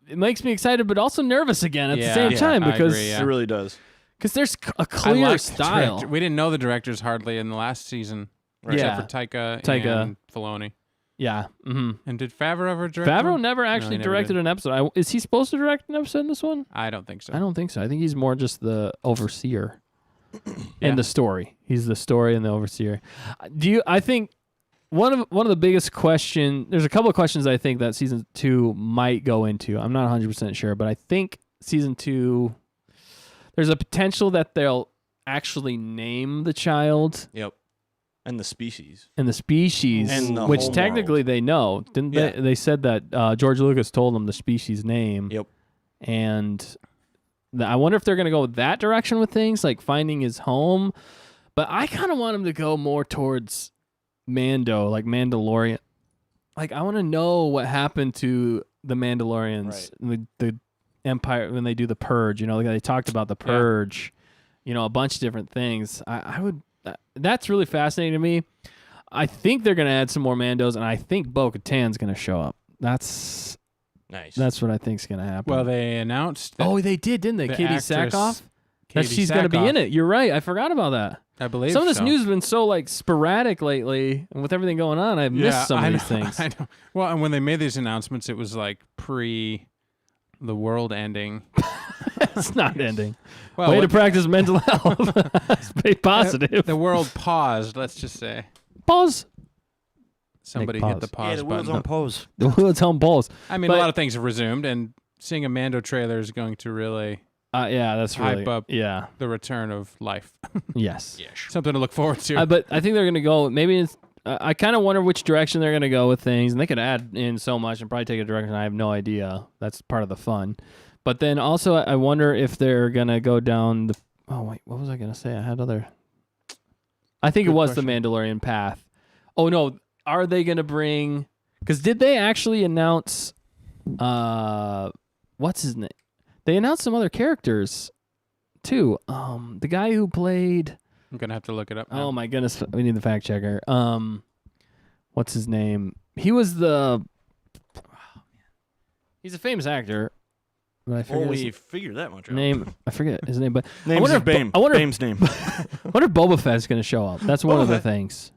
A: it makes me excited, but also nervous again at the same time because
C: I agree,
B: It really does.
A: because there's a clear style.
C: We didn't know the directors hardly in the last season, except for Taika and Filoni.
A: Yeah. Mm-hmm.
C: And did Favreau ever direct?
A: Favreau
C: one?
A: never actually directed an episode. Is he supposed to direct an episode in this one?
C: I don't think so.
A: I don't think so. I think he's more just the overseer and the story. He's the story and the overseer. I think one of the biggest question. There's a couple of questions I think that season 2 might go into. I'm not 100% sure, but I think season 2 there's a potential that they'll actually name the child.
B: Yep. And the species.
A: And the species,
B: and the
A: which
B: whole
A: technically
B: world.
A: they know. Didn't they? They said that George Lucas told them the species name.
B: Yep.
A: And I wonder if they're going to go that direction with things, like finding his home. But I kind of want him to go more towards Mando, like Mandalorian. Like, I want to know what happened to the Mandalorians, the Empire, when they do the Purge. You know, like they talked about the Purge, a bunch of different things. I would... That's really fascinating to me. I think they're going to add some more Mandos, and I think Bo-Katan's going to show up. That's
B: nice.
A: That's what I think is going to happen.
C: Well, they announced that
A: they did, didn't they? Katie Sackhoff? That she's
C: going
A: to be in it. You're right. I forgot about that.
C: I believe
A: some of this news has been so sporadic lately, and with everything going on, I've missed some of these things.
C: I know. Well, and when they made these announcements, it was pre the world ending.
A: It's not ending.
C: Well,
A: way to practice mental health. Stay positive.
C: The world paused, let's just say.
A: Pause.
C: Somebody hit the pause
B: the
C: button.
B: wheels on pause.
A: The wheels on pause.
C: I mean, a lot of things have resumed, and seeing a Mando trailer is going to really
A: that's really
C: hype up
A: the
C: return of life.
A: Yes.
C: Something to look forward to.
A: But I think they're going to go, maybe it's, I kind of wonder which direction they're going to go with things, and they could add in so much and probably take a direction I have no idea. That's part of the fun. But then also, I wonder if they're going to go down the... Oh, wait. What was I going to say? I had other... I think it was the Mandalorian path. Oh, no. Are they going to bring... Because did they actually announce... what's his name? They announced some other characters, too. The guy who played...
C: I'm going to have to look it up now.
A: Oh, my goodness. We need the fact checker. What's his name? He was the... He's a famous actor. But I forget
B: we figured that much out.
A: name. I forget his name, but
B: Name's
A: if
B: Bame.
A: I wonder
B: Bame's name.
A: I wonder if Boba Fett's going to show up. That's one of the things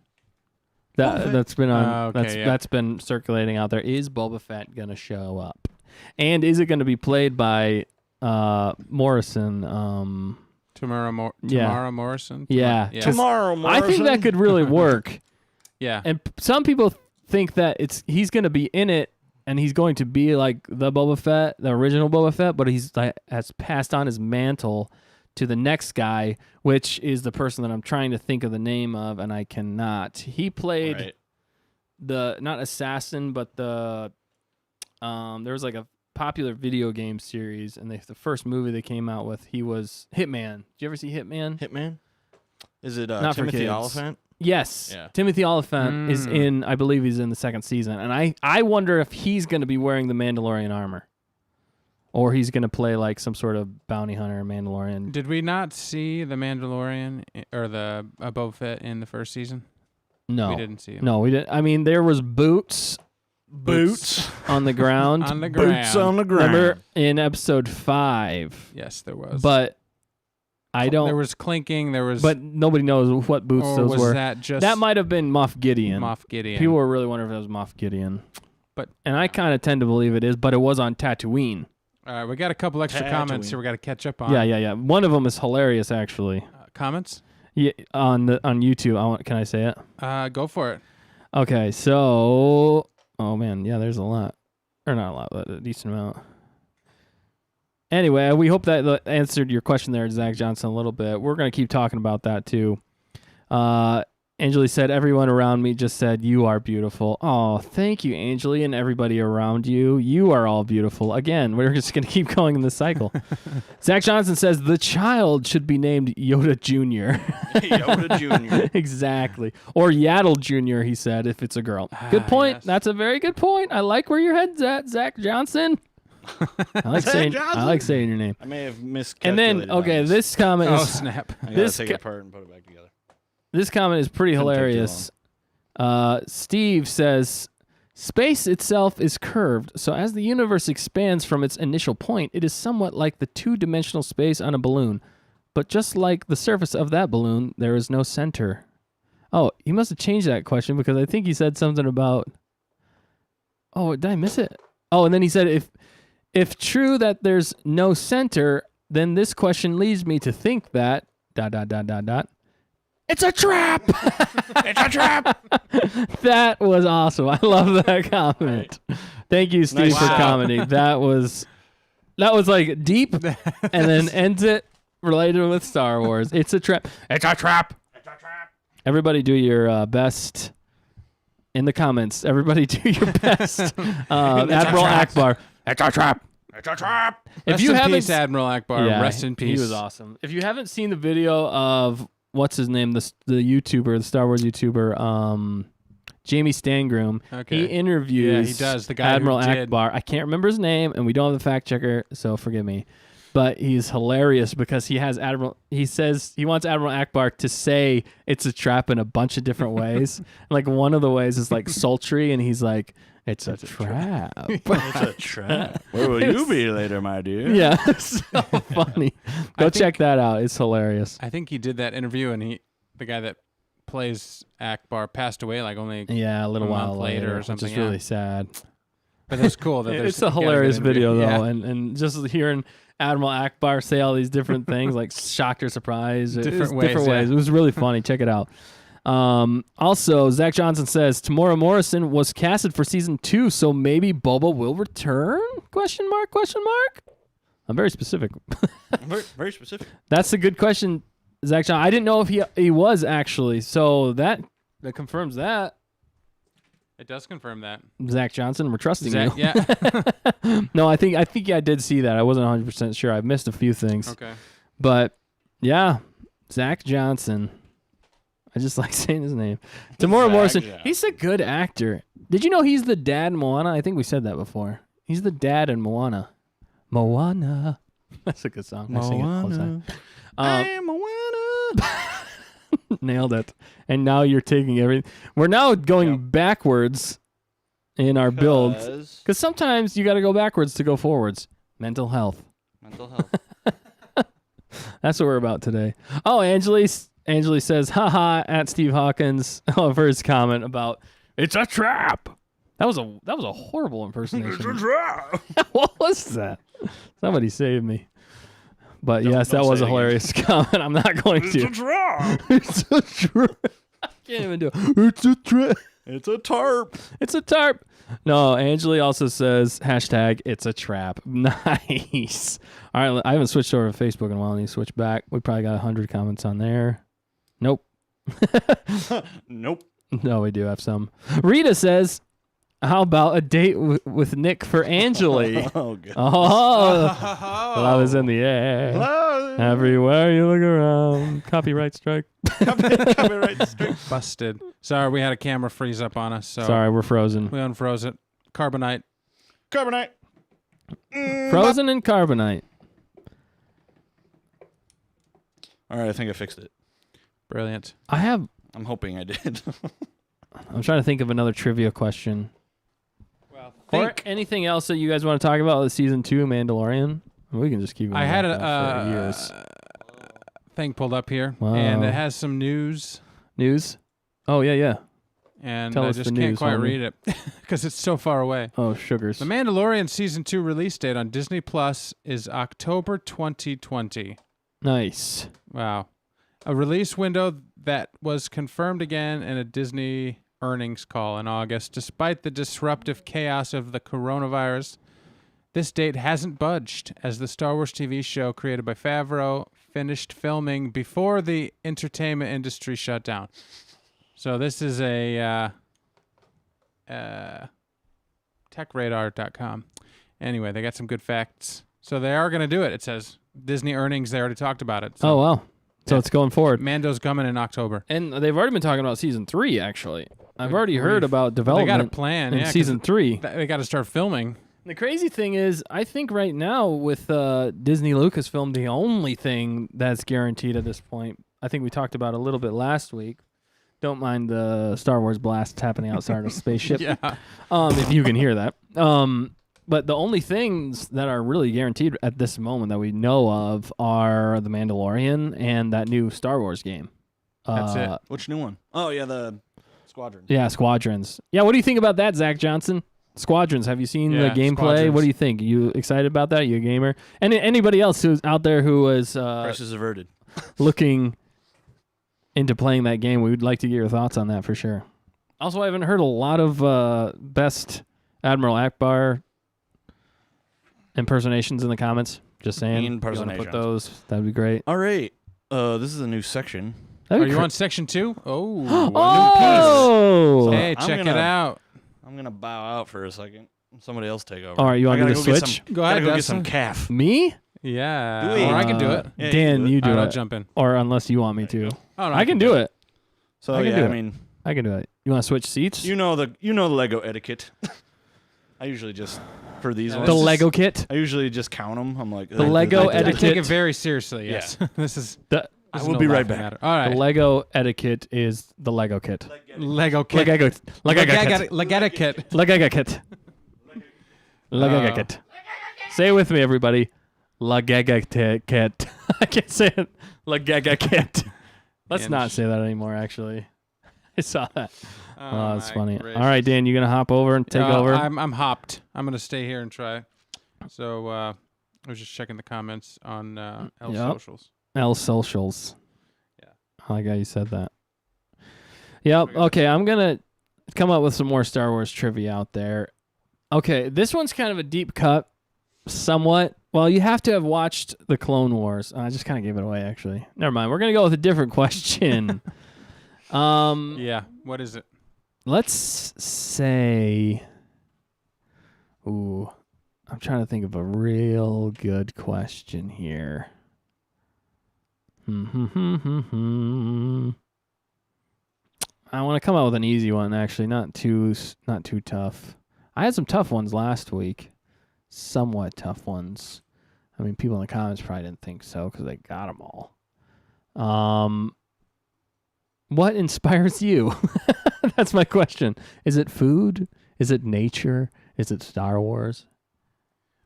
A: that's been on. That's been circulating out there. Is Boba Fett going to show up? And is it going to be played by Morrison?
C: Tamara Morrison?
A: Yeah.
B: Tomorrow Morrison.
A: I think that could really work.
C: Yeah.
A: And some people think that he's going to be in it and he's going to be like the Boba Fett, the original Boba Fett, but he's has passed on his mantle to the next guy, which is the person that I'm trying to think of the name of, and I cannot. He played the not assassin, but the there was like a popular video game series, and the first movie they came out with, he was Hitman. Did you ever see Hitman?
B: Hitman? Is it
A: Not for
B: Timothy
A: kids.
B: Oliphant?
A: Yes.
B: Yeah.
A: Timothy Oliphant is in, I believe he's in the second season, and I wonder if he's going to be wearing the Mandalorian armor. Or he's going to play like some sort of bounty hunter Mandalorian.
C: Did we not see the Mandalorian or the Boba Fett in the first season?
A: No.
C: We didn't see him.
A: No, we didn't. I mean, there was boots on the ground.
C: On the ground.
B: Boots on the ground.
A: Remember in episode 5.
C: Yes, there was.
A: But I don't.
C: There was clinking. There was.
A: But nobody knows what boots
C: or
A: those
C: was
A: were.
C: that just
A: That might have been Moff Gideon.
C: Moff Gideon?
A: People were really wondering if it was Moff Gideon.
C: But
A: and I kind of tend to believe it is, but it was on Tatooine.
C: All right, we got a couple extra comments here. We got to catch up on.
A: Yeah. One of them is hilarious, actually.
C: Comments?
A: Yeah, on YouTube. Can I say it?
C: Go for it.
A: Okay, so oh man, yeah, there's a lot, or not a lot, but a decent amount. Anyway, we hope that answered your question there, Zach Johnson, a little bit. We're gonna keep talking about that too. Angeli said, everyone around me just said, you are beautiful. Oh, thank you, Angeli, and everybody around you. You are all beautiful. Again, we're just going to keep going in the cycle. Zach Johnson says, the child should be named Yoda Jr.
B: Yoda Jr.
A: Exactly. Or Yaddle Jr., he said, if it's a girl. Good point.
C: Yes.
A: That's a very good point. I like where your head's at, Zach Johnson. I like saying your name.
B: I may have miscalculated.
A: And then, okay, this comment
C: Oh,
A: is...
C: snap.
B: I gotta take it apart and put it back together.
A: This comment is pretty
B: Couldn't take too
A: hilarious. Steve says, space itself is curved, so as the universe expands from its initial point, it is somewhat like the two-dimensional space on a balloon. But just like the surface of that balloon, there is no center. Oh, he must have changed that question because I think he said something about... Oh, did I miss it? Oh, and then he said, if true that there's no center, then this question leads me to think that... ... It's a trap! It's a trap! That was awesome. I love that comment. Thank you, Steve, for commenting. That was like deep and then ends it related with Star Wars. It's a trap. It's a trap! It's a trap! Everybody do your best in the comments. Everybody do your best. Admiral Ackbar. It's a trap! It's a trap!
C: Rest in peace, Admiral Ackbar.
A: Yeah,
C: Rest in peace.
A: He was awesome. If you haven't seen the video of... What's his name? The YouTuber, the Star Wars YouTuber, Jamie Stangroom.
C: Okay.
A: He interviews
C: he does. The guy
A: Admiral
C: who did.
A: Ackbar. I can't remember his name, and we don't have the fact checker, so forgive me. But he's hilarious because he has he says he wants Admiral Ackbar to say it's a trap in a bunch of different ways. Like one of the ways is like sultry, and he's like, it's a trap.
B: It's a trap. Where will you be later, my dear?
A: Yeah, it's so funny. Go check that out. It's hilarious.
C: I think he did that interview, and the guy that plays Ackbar passed away like only
A: a little while
C: month later or something.
A: which is really sad.
C: But it's cool that
A: It's a hilarious video though,
C: Yeah.
A: and just hearing Admiral Ackbar say all these different things, like shocked or surprised,
C: Different ways,
A: It was really funny. Check it out. Also, Zach Johnson says Tamora Morrison was casted for season 2, so maybe Boba will return? Question mark? I'm very specific.
B: Very, very specific.
A: That's a good question, Zach Johnson. I didn't know if he was actually, so that confirms that.
C: It does confirm that.
A: Zach Johnson, we're trusting you.
C: Yeah.
A: No, I think I did see that. I wasn't 100% sure. I missed a few things.
C: Okay.
A: But yeah, Zach Johnson. I just like saying his name. Tamora Morrison.
B: Johnson.
A: He's a good actor. Did you know he's the dad in Moana? I think we said that before. He's the dad in Moana. Moana. That's a good song. I sing it all the time.
B: I'm Moana.
A: Nailed it. And now you're taking everything. We're now going backwards in our build. Because sometimes you got to go backwards to go forwards. Mental health.
B: Mental health.
A: That's what we're about today. Oh, Angeli says, haha, at Steve Hawkins for his comment about it's a trap. That was a horrible impersonation.
B: It's a trap.
A: What was that? Somebody saved me. But yes, that
B: don't
A: was
B: say
A: a
B: it
A: hilarious comment. I'm not going
B: It's
A: to.
B: a trap.
A: It's a trap. I can't even do it. It's a trap.
B: It's a tarp.
A: It's a tarp. No, Angeli also says, hashtag, it's a trap. Nice. All right, I haven't switched over to Facebook in a while. I need to switch back. We probably got 100 comments on there. Nope.
B: Nope.
A: No, we do have some. Rita says, how about a date with Nick for Angeli?
B: Oh, God.
A: Oh, love is in the air.
B: Hello.
A: Everywhere you look around. Copyright strike.
B: Copyright strike.
C: Busted. Sorry, we had a camera freeze up on us. So
A: Sorry, we're frozen.
C: we unfroze it. Carbonite.
B: Carbonite.
A: Frozen in carbonite.
B: All right, I think I fixed it.
C: Brilliant.
B: I'm hoping I did.
A: I'm trying to think of another trivia question.
C: Well,
A: Or anything else that you guys want to talk about with season 2 Mandalorian? We can just keep going.
C: I had
A: about that for
C: a
A: years.
C: thing pulled up here,
A: Wow.
C: and it has some news,
A: News? Oh, yeah.
C: and
A: Tell
C: I
A: us
C: just
A: the
C: can't
A: news,
C: quite
A: homie.
C: read it because it's so far away.
A: Oh, sugars.
C: The Mandalorian Season 2 release date on Disney Plus is October 2020.
A: Nice.
C: Wow. A release window that was confirmed again in a Disney earnings call in August. Despite the disruptive chaos of the coronavirus, this date hasn't budged as the Star Wars TV show created by Favreau finished filming before the entertainment industry shut down. So this is a techradar.com. Anyway, they got some good facts. So they are going to do it. It says Disney earnings, they already talked about it. So
A: Oh, wow. So
C: Yeah.
A: it's going forward.
C: Mando's coming in October.
A: And they've already been talking about season 3, actually. I've
C: Good
A: already heard
C: grief.
A: about
C: They
A: development
C: got a plan.
A: in
C: Yeah, 'cause
A: season 3.
C: they got to start filming.
A: The crazy thing is, I think right now with Disney Lucasfilm, the only thing that's guaranteed at this point, I think we talked about a little bit last week. Don't mind the Star Wars blasts happening outside of a spaceship.
C: Yeah.
A: If you can hear that. But the only things that are really guaranteed at this moment that we know of are The Mandalorian and that new Star Wars game.
C: That's it.
B: Which new one? Oh, yeah, the Squadron.
A: Yeah, Squadrons. Yeah, what do you think about that, Zach Johnson? Squadrons. Have you seen the
C: Yeah,
A: gameplay?
C: Squadrons.
A: What do you think? You excited about that? You a gamer? And anybody else who's out there who is
B: Crisis averted.
A: looking into playing that game, we would like to get your thoughts on that for sure. Also, I haven't heard a lot of best Admiral Ackbar impersonations in the comments. Just saying. If you wanna put
B: Impersonations.
A: those, that'd be great.
B: All right. This is a new section.
A: That'd
C: Are
A: be
C: you
A: cra-
C: on section 2? Oh,
A: Oh!
C: Hey,
B: I'm
C: check it
B: gonna-
C: out.
B: I'm going to bow out for a second. Somebody else take over.
A: All right, you want
B: I
A: me
B: gotta
A: to
B: go get
A: switch?
B: some-
C: Go ahead,
B: gotta go get
C: Dustin.
B: some calf.
A: Me?
C: Yeah.
B: Do it.
C: Or I can do it.
B: Yeah,
A: Dan, you do
C: All right,
A: it.
C: I'll jump in.
A: Or unless you want me to.
C: Oh, no,
A: I can do it.
B: So,
A: I can
B: yeah,
A: do
B: I
A: it.
B: mean,
A: I can do it. You want to switch seats?
B: you know the Lego etiquette. I usually just, for these
C: Yeah,
B: ones,
A: the
C: this is-
A: Lego kit?
B: I usually just count them. I'm like,
A: The Lego
C: I
A: etiquette.
C: take it very seriously, yes. this is...
A: The,
B: I
C: this is
B: will
C: no
B: be right
C: laughing
B: back.
C: matter. All right.
A: the Lego etiquette is the Lego kit.
C: Lego kit.
A: Lego kit. Lego kit.
C: Lego kit.
A: Lego kit. Lego kit. Say it with me, everybody. Lego kit. I can't say it. Lego kit. Let's not say that anymore, actually. I saw that. Oh, that's
C: my
A: funny.
C: gracious.
A: All right, Dan, you going to hop over and take over?
C: I'm hopped. I'm going to stay here and try. So I was just checking the comments on L
A: Yep.
C: Socials.
A: L Socials.
C: Yeah.
A: I like how you said that. Yep. Okay, I'm going to come up with some more Star Wars trivia out there. Okay, this one's kind of a deep cut, somewhat. Well, you have to have watched the Clone Wars. I just kind of gave it away, actually. Never mind. We're going to go with a different question.
C: Yeah. What is it?
A: Let's say... Ooh, I'm trying to think of a real good question here. I want to come out with an easy one, actually, not too tough. I had some tough ones last week, somewhat tough ones. I mean, people in the comments probably didn't think so because they got them all. What inspires you? That's my question. Is it food? Is it nature? Is it Star Wars?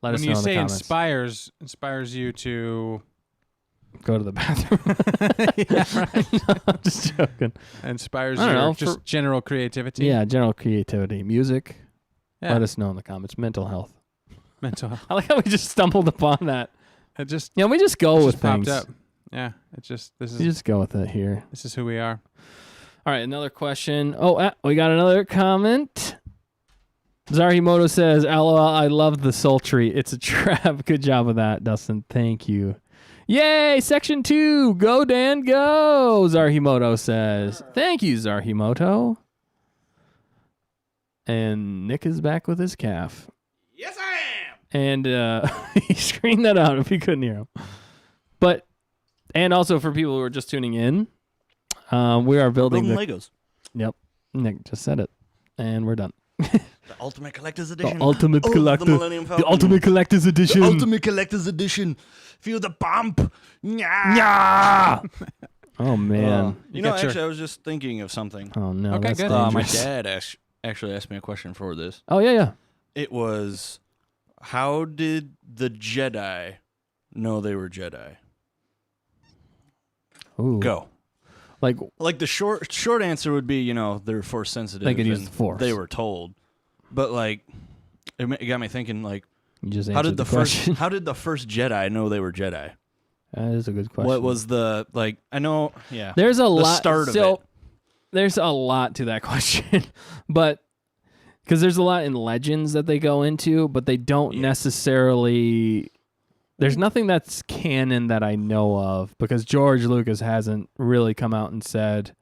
A: Let us
C: When
A: know
C: you
A: in the
C: say
A: comments.
C: inspires you to
A: Go to the bathroom.
C: yeah, right.
A: No, I'm just joking.
C: Inspires
A: I don't
C: your
A: know,
C: just general creativity.
A: Yeah, general creativity, music.
C: Yeah.
A: Let us know in the comments. Mental health.
C: Mental health.
A: I like how we just stumbled upon that.
C: It just
A: Yeah, we just go
C: it
A: with
C: just popped
A: things.
C: up. Yeah, it just
A: We just go with it here.
C: this is who we are.
A: All right, another question. Oh, we got another comment. Zarhimoto says, "LOL, I love the sultry. It's a trap." Good job with that, Dustin. Thank you. Yay, section 2. Go, Dan, go, Zarhimoto says. Thank you, Zarhimoto. And Nick is back with his calf.
B: Yes, I am.
A: And he screamed that out if you couldn't hear him. But, and also for people who are just tuning in, we are building
B: Legos.
A: Yep, Nick just said it. And we're done.
B: The Ultimate Collector's Edition.
A: The Ultimate Collector.
B: The Millennium Falcon.
A: The Ultimate Collector's Edition.
B: The Ultimate Collector's Edition. Feel the bump. Nya.
A: Yeah. Oh, man.
B: You know,
C: got your-
B: actually, I was just thinking of something.
A: Oh, no.
C: Okay,
A: That's
C: good.
B: My
A: dangerous.
B: dad actually asked me a question for this.
A: Oh, yeah, yeah.
B: It was, how did the Jedi know they were Jedi?
A: Ooh.
B: Go.
A: Like,
B: The short answer would be, you know, they're force sensitive.
A: They could use
B: and
A: the Force.
B: They were told. But, like, it got me thinking, like,
A: you just
B: how
A: answered
B: did the
A: question.
B: how did the first Jedi know they were Jedi?
A: That is a good question.
B: What was the, like, I know, yeah.
A: There's a lot.
B: start of
A: so,
B: it.
A: There's a lot to that question. But, because there's a lot in Legends that they go into, but they don't necessarily... There's nothing that's canon that I know of, because George Lucas hasn't really come out and said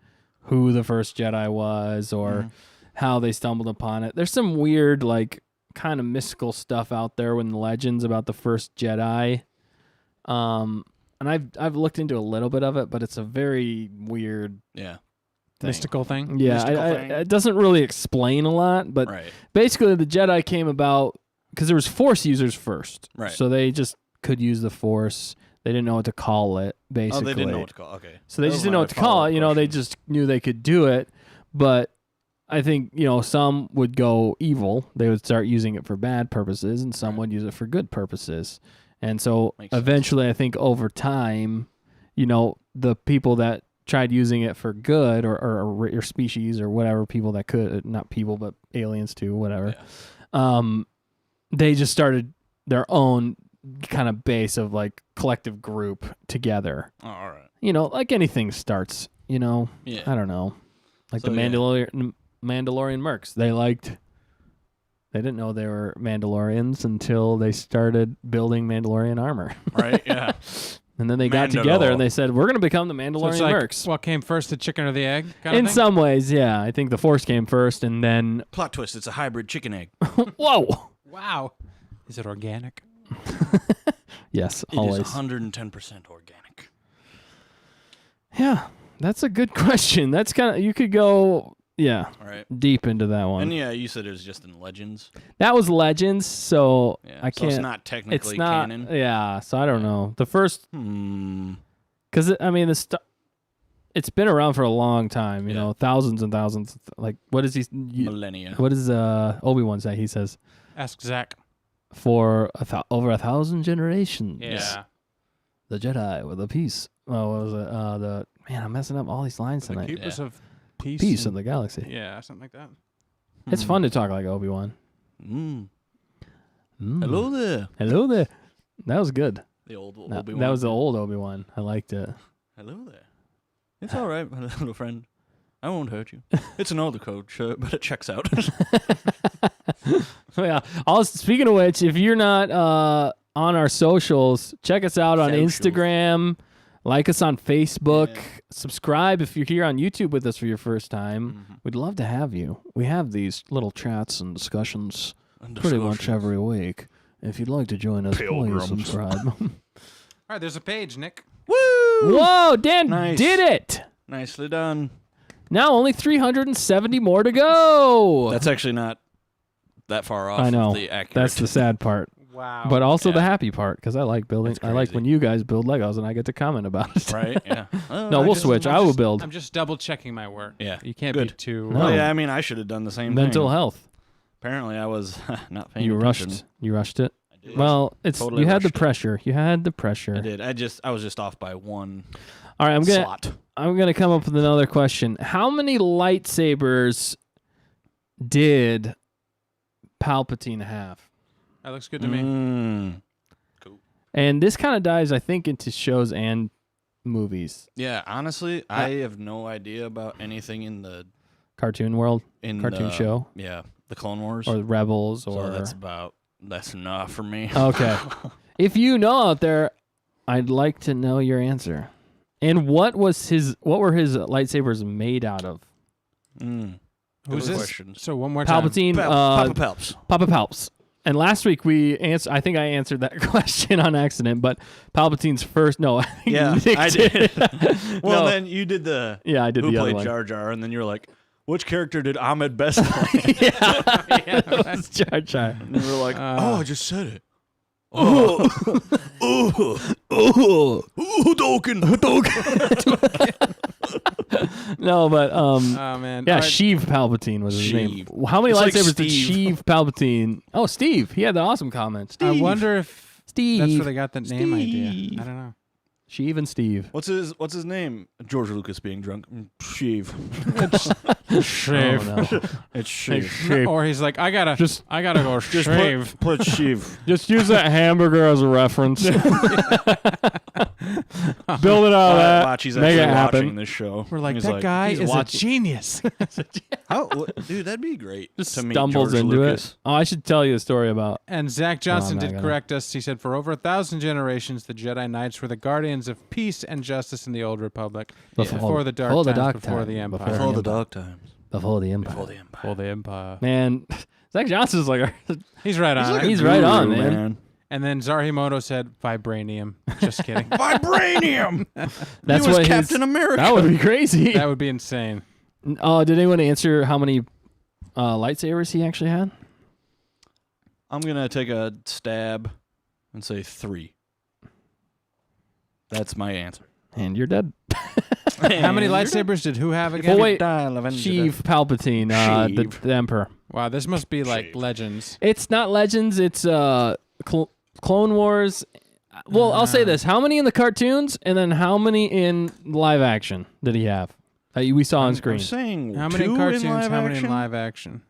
A: who the first Jedi was or how they stumbled upon it. There's some weird, like, kind of mystical stuff out there in the Legends about the first Jedi. And I've looked into a little bit of it, but it's a very weird
B: Yeah.
C: Mystical thing.
A: Yeah,
B: Mystical thing.
A: it doesn't really explain a lot, but
B: Right.
A: basically the Jedi came about because there was Force users first.
B: Right.
A: So they just could use the Force. They didn't know what to call it, basically.
B: Oh, they didn't know what to call. Okay.
A: So they
B: That
A: just
B: was
A: didn't know
B: my
A: what to call it. You know, they
B: follow-up
A: just knew they could do it. But I think, you know, some would go evil. They would start using it for bad purposes, and some would use it for good purposes. And so
B: Makes sense.
A: eventually, I think over time, you know, the people that tried using it for good or species or whatever, people that could, not people, but aliens too, whatever, they just started their own kind of base of like collective group together.
B: Oh, all right.
A: You know, like anything starts, you know,
B: Yeah.
A: I don't know. Like
B: So,
A: the
B: yeah.
A: Mandalorian mercs. They didn't know they were Mandalorians until they started building Mandalorian armor.
B: Right? Yeah.
A: And then they got
B: Mandalore.
A: together and they said, we're going to become the
C: So
A: Mandalorian
C: it's like
A: mercs.
C: what came first, the chicken or the egg? Kind
A: In
C: of thing?
A: some ways, yeah. I think the Force came first and then...
B: Plot twist, it's a hybrid chicken egg.
A: Whoa!
C: Wow. Is it organic?
A: Yes,
B: It
A: always.
B: is 110% organic.
A: Yeah, that's a good question. That's kind of... You could go, yeah,
B: All right.
A: deep into that one.
B: And yeah, you said it was just in Legends.
A: That was Legends, so
B: Yeah.
A: I
B: So
A: can't...
B: it's not technically
A: It's not...
B: canon.
A: Yeah, so I don't know. The first...
B: Hmm.
A: Because, I mean, it's been around for a long time, you
B: Yeah.
A: know, thousands and thousands. Like, what is he...
B: Millennia.
A: What does Obi-Wan say? He says,
C: Ask Zach.
A: for over 1,000 generations.
C: Yeah.
A: The Jedi with a peace. Oh, what was it? Man, I'm messing up all these lines
C: The
A: tonight.
C: keepers
B: Yeah.
C: of peace.
A: Peace
C: and-
A: of the galaxy.
C: Yeah, something like that.
A: It's fun to talk like Obi-Wan.
B: Mm.
A: Mm.
B: Hello there.
A: Hello there. That was good.
B: The old
A: That,
B: Obi-Wan.
A: that was the old Obi-Wan. I liked it.
B: Hello there. It's all right, my little friend. I won't hurt you. It's an older code shirt, but it checks out.
A: So yeah. Also, speaking of which, if you're not on our socials, check us out on
B: Socials.
A: Instagram. Like us on Facebook.
B: Yeah.
A: Subscribe if you're here on YouTube with us for your first time.
B: Mhm.
A: We'd love to have you. We have these little chats and discussions
B: And
A: pretty much
B: discussions.
A: every week. If you'd like to join us, please
B: Pilgrims.
A: subscribe.
C: All right, there's a page, Nick.
B: Woo!
A: Whoa, Dan
B: Nice.
A: did it!
B: Nicely done.
A: Now only 370 more to go.
B: That's actually not that far off
A: I know.
B: of the accurate.
A: That's the sad part.
C: Wow.
A: But also the
B: Yeah.
A: happy part, because I like building.
B: That's
A: I like
B: crazy.
A: when you guys build Legos and I get to comment about it.
B: Right? Yeah.
A: No, we'll switch. I will build.
C: I'm just double checking my work.
B: Yeah.
C: You can't be
B: Good.
C: too.
A: No.
B: Well, yeah, I mean, I should have done the same
A: Mental
B: thing.
A: health.
B: Apparently, I was not paying
A: You
B: attention.
A: rushed. You rushed it.
B: I
A: Well, it's
B: Totally
A: you had the
B: rushed it.
A: pressure. You had the pressure.
B: I did. I was just off by one
A: All right,
B: slot.
A: I'm gonna come up with another question. How many lightsabers did Palpatine have?
C: That looks good to me.
A: And this kind of dives, I think, into shows and movies.
B: Yeah, honestly, I have no idea about anything in the
A: Cartoon world, cartoon show,
B: Yeah, the Clone Wars
A: or Rebels, or
B: so that's enough for me.
A: Okay. If you know out there, I'd like to know your answer. And what were his lightsabers made out of?
C: Who's
B: Good
C: this?
B: questions.
C: So one more time.
A: Palpatine,
B: Papa Palps.
A: Papa Palps. And last week I think I answered that question on accident, but Palpatine's first, no.
B: Yeah,
A: Nick
B: I did. Well,
A: No.
B: then you did the
A: Yeah, I did
B: who
A: the other
B: played
A: one.
B: Jar Jar, and then you were like, which character did Ahmed best play?
A: yeah, it was Jar Jar.
B: And you were like, I just said it.
A: Oh,
B: Doken.
A: No, but
C: Oh man.
A: yeah,
C: All right.
A: Sheev Palpatine was his name.
B: Sheev.
A: How many
B: It's like
A: lightsabers did
B: Steve.
A: Sheev Palpatine? Oh, Steve. He had the awesome comment.
C: I
A: Steve.
C: wonder if
A: Steve.
C: that's where they got the name idea.
A: Steve.
C: I don't know.
A: Sheev and Steve.
B: What's his name? George Lucas being drunk. Sheev.
C: Shave.
A: Oh, no.
B: It's Sheev.
A: Sheev.
C: Or he's like, I gotta go
B: Just
C: shave.
B: put Sheev.
A: Just use that hamburger as a reference. Build it out of that.
B: Watch, he's
A: Make
B: actually
A: it happen.
B: watching this show.
C: We're like,
B: He's
C: that guy
A: he's
C: is
A: watching.
C: a genius.
B: Dude, that'd be great.
A: Just
B: to meet
A: stumbles
B: George
A: into
B: Lucas.
A: it. Oh, I should tell you a story about.
C: And Zach Johnson
A: I'm not
C: did
A: gonna.
C: correct us. He said, for over 1,000 generations, the Jedi Knights were the guardians of peace and justice in the Old Republic. Before the dark times, before the Empire.
B: Before the dark times.
A: Before the Empire.
B: Before the Empire.
C: Before the Empire.
A: Man, Zach Johnson's like,
C: He's right on it.
A: He's right on, man.
C: And then Zarhimoto said, vibranium. Just kidding.
B: Vibranium.
A: that's
B: he was
A: what
B: Captain America.
A: That would be crazy.
C: That would be insane.
A: Did anyone answer how many lightsabers he actually had?
B: I'm gonna take a stab and say 3. That's my answer.
A: And you're dead.
C: How many lightsabers did who have again?
A: Well, wait. Sheev Palpatine,
B: Sheev.
A: the Emperor.
C: Wow, this must be like
B: Sheev.
C: Legends.
A: It's not Legends. It's Clone Wars. Well, I'll say this: how many in the cartoons, and then how many in live action did he have? That we saw on screen.
B: I'm saying
C: How many
B: 2
C: cartoons,
B: in live
C: how many
B: action
C: in live action?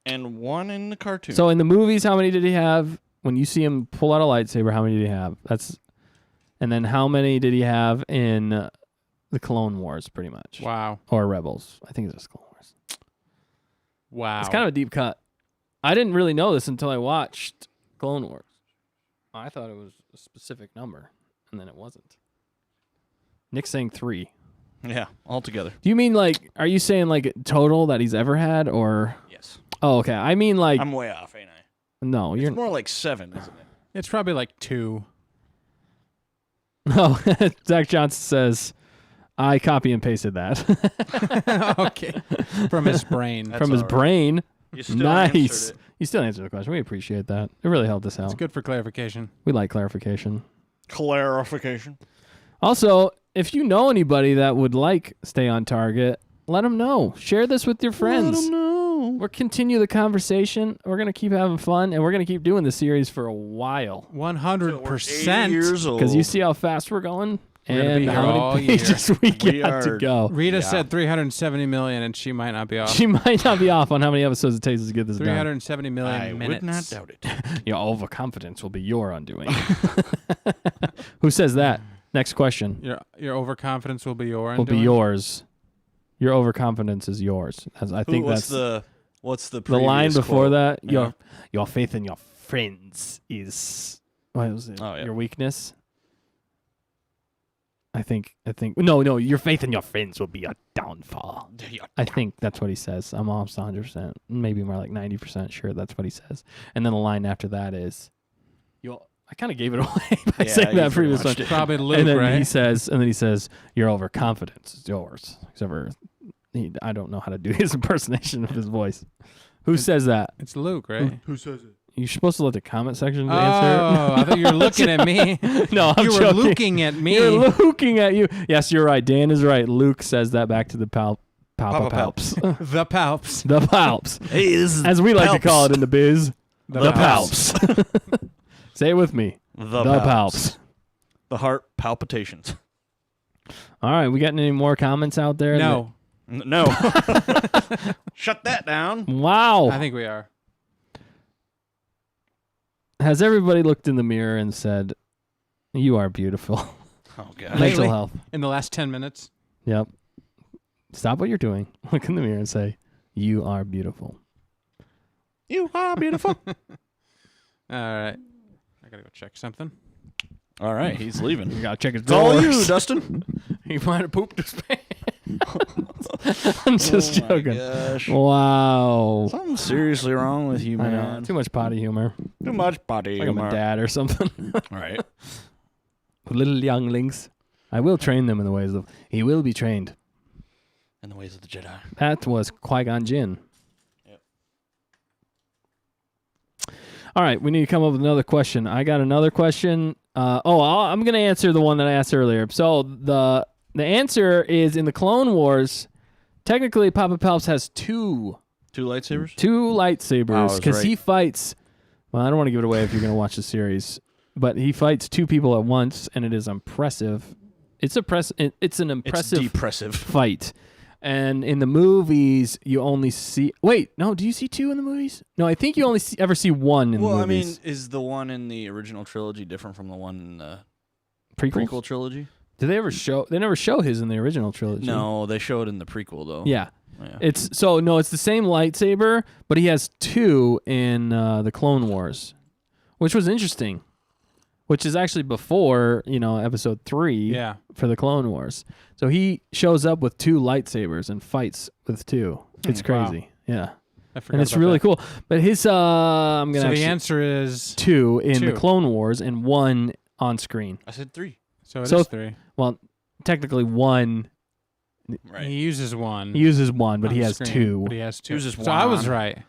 B: and 1 in the cartoon.
A: So in the movies, how many did he have? When you see him pull out a lightsaber, how many did he have? And then how many did he have in the Clone Wars? Pretty much.
C: Wow.
A: Or Rebels. I think it's just Clone Wars.
C: Wow.
A: It's kind of a deep cut. I didn't really know this until I watched Clone Wars. I thought it was a specific number, and then it wasn't. Nick's saying 3.
B: yeah, altogether.
A: Do you mean are you saying total that he's ever had, or?
B: Yes.
A: Oh, okay. I mean
B: I'm way off, ain't I?
A: no, you're
B: It's more like 7, isn't it?
C: It's probably like 2.
A: no. Zach Johnson says, I copy and pasted that
C: Okay. From his brain.
B: That's
A: from his
B: all right.
A: brain.
B: You still
A: Nice.
B: answered it.
A: You still answered the question. We appreciate that. It really helped us
C: It's
A: out.
C: good for clarification.
A: We like clarification.
B: Clarification.
A: Also, if you know anybody that would like Stay on Target, let them know. Share this with your friends.
B: Let 'em know.
A: We'll continue the conversation. We're going to keep having fun, and we're going to keep doing this series for a while.
C: 100%.
B: Years old.
A: Because you see how fast we're going,
C: We're gonna
A: and
C: be here
A: how
C: all
A: many
C: year.
A: pages we
B: We
A: got to
B: are-
A: go.
C: Rita
B: Yeah.
C: said 370 million, and she might not be off.
A: She might not be off on how many episodes it takes us to get this done.
C: 370 million
B: I
C: minutes.
B: would not doubt it.
A: Your overconfidence will be your undoing. Who says that? Next question
C: Your overconfidence will be your
A: will be
C: undoing?
A: yours. Your overconfidence is yours. I think
B: What's
A: that's
B: the
A: the line
B: previous
A: before
B: quote?
A: that.
B: Yeah.
A: Your faith in your friends is what was it?
B: Oh, yeah.
A: Your weakness. I think no, your faith in your friends will be your downfall. I think that's what he says. I'm almost 100%, maybe more like 90% sure that's what he says. And then the line after that is, I kind of gave it away by
B: Yeah,
A: saying
B: you
A: that
B: pretty
A: previous
B: much
A: one.
B: did.
C: Probably Luke,
A: And then
C: right?
A: he says, your overconfidence is yours. Except for, I don't know how to do his impersonation of his voice. Who says that?
C: It's Luke, right?
B: Who says it?
A: You're supposed to let the comment section
C: Oh,
A: answer.
C: I thought you were looking at me.
A: No, I'm
C: You were
A: joking.
C: looking at me.
A: You're looking at you. Yes, you're right. Dan is right. Luke says that back to the Papa
B: Papa
A: Palps.
C: The Palps.
A: The Palps.
B: Hey, this is
A: As we like to call it
B: Palps.
A: in the biz. The
C: Palps.
A: Palps. Say it with me.
B: The
A: palps.
B: The heart palpitations.
A: All right, we got any more comments out there?
C: No.
B: No. Shut that down.
A: Wow.
C: I think we are.
A: Has everybody looked in the mirror and said, "You are beautiful"?
B: Oh, God.
A: Mental
C: Lately?
A: health.
C: In the last 10 minutes.
A: Yep. Stop what you're doing. Look in the mirror and say, "You are beautiful."
B: You are beautiful.
C: All right. I got to go check something.
B: All right, he's leaving.
A: You gotta check his
B: It's all you,
A: drawers.
B: Dustin.
A: He might have pooped his pants. I'm just joking.
B: Gosh.
A: Wow.
B: Something's seriously wrong with you,
A: I know.
B: man.
A: Too much potty humor.
B: Too much body
A: Like I'm a dad or something.
B: All right.
A: Little younglings. I will train them in the ways of... He will be trained.
B: In the ways of the Jedi.
A: That was Qui-Gon Jinn.
B: Yep.
A: All right, we need to come up with another question. I got another question. I'm going to answer the one that I asked earlier. So the answer is in the Clone Wars, technically Papa Palps has two
B: lightsabers?
A: lightsabers
B: Wow, I was
A: because
B: right.
A: he fights... Well, I don't want to give it away if you're going to watch the series, but he fights two people at once, and it is impressive. It's an impressive
B: depressive.
A: fight. And in the movies, you only see... Wait, no, do you see two in the movies? No, I think you only ever see one in the
B: Well, I
A: movies.
B: mean, is the one in the original trilogy different from the one in the
A: Prequels?
B: prequel trilogy?
A: Did they ever show... They never show his in the original trilogy.
B: No, they show it in the prequel, though.
A: Yeah.
B: Yeah.
A: It's the same lightsaber, but he has two in the Clone Wars, which was interesting. Which is actually before, episode 3
C: Yeah.
A: for the Clone Wars. So he shows up with two lightsabers and fights with two. It's crazy. Yeah.
C: I forgot
A: And it's
C: about
A: really
C: that.
A: cool. But his I'm going to
C: So the answer is...
A: two in the
C: Two.
A: Clone Wars and one on screen.
B: I said 3.
C: So it
A: So-
C: is 3.
A: Well, technically one.
B: Right.
C: He uses one.
A: He uses one, but
C: on
A: he
C: the
A: has
C: screen,
A: two.
C: But he has two.
B: Uses
C: So I was
B: one.
C: right.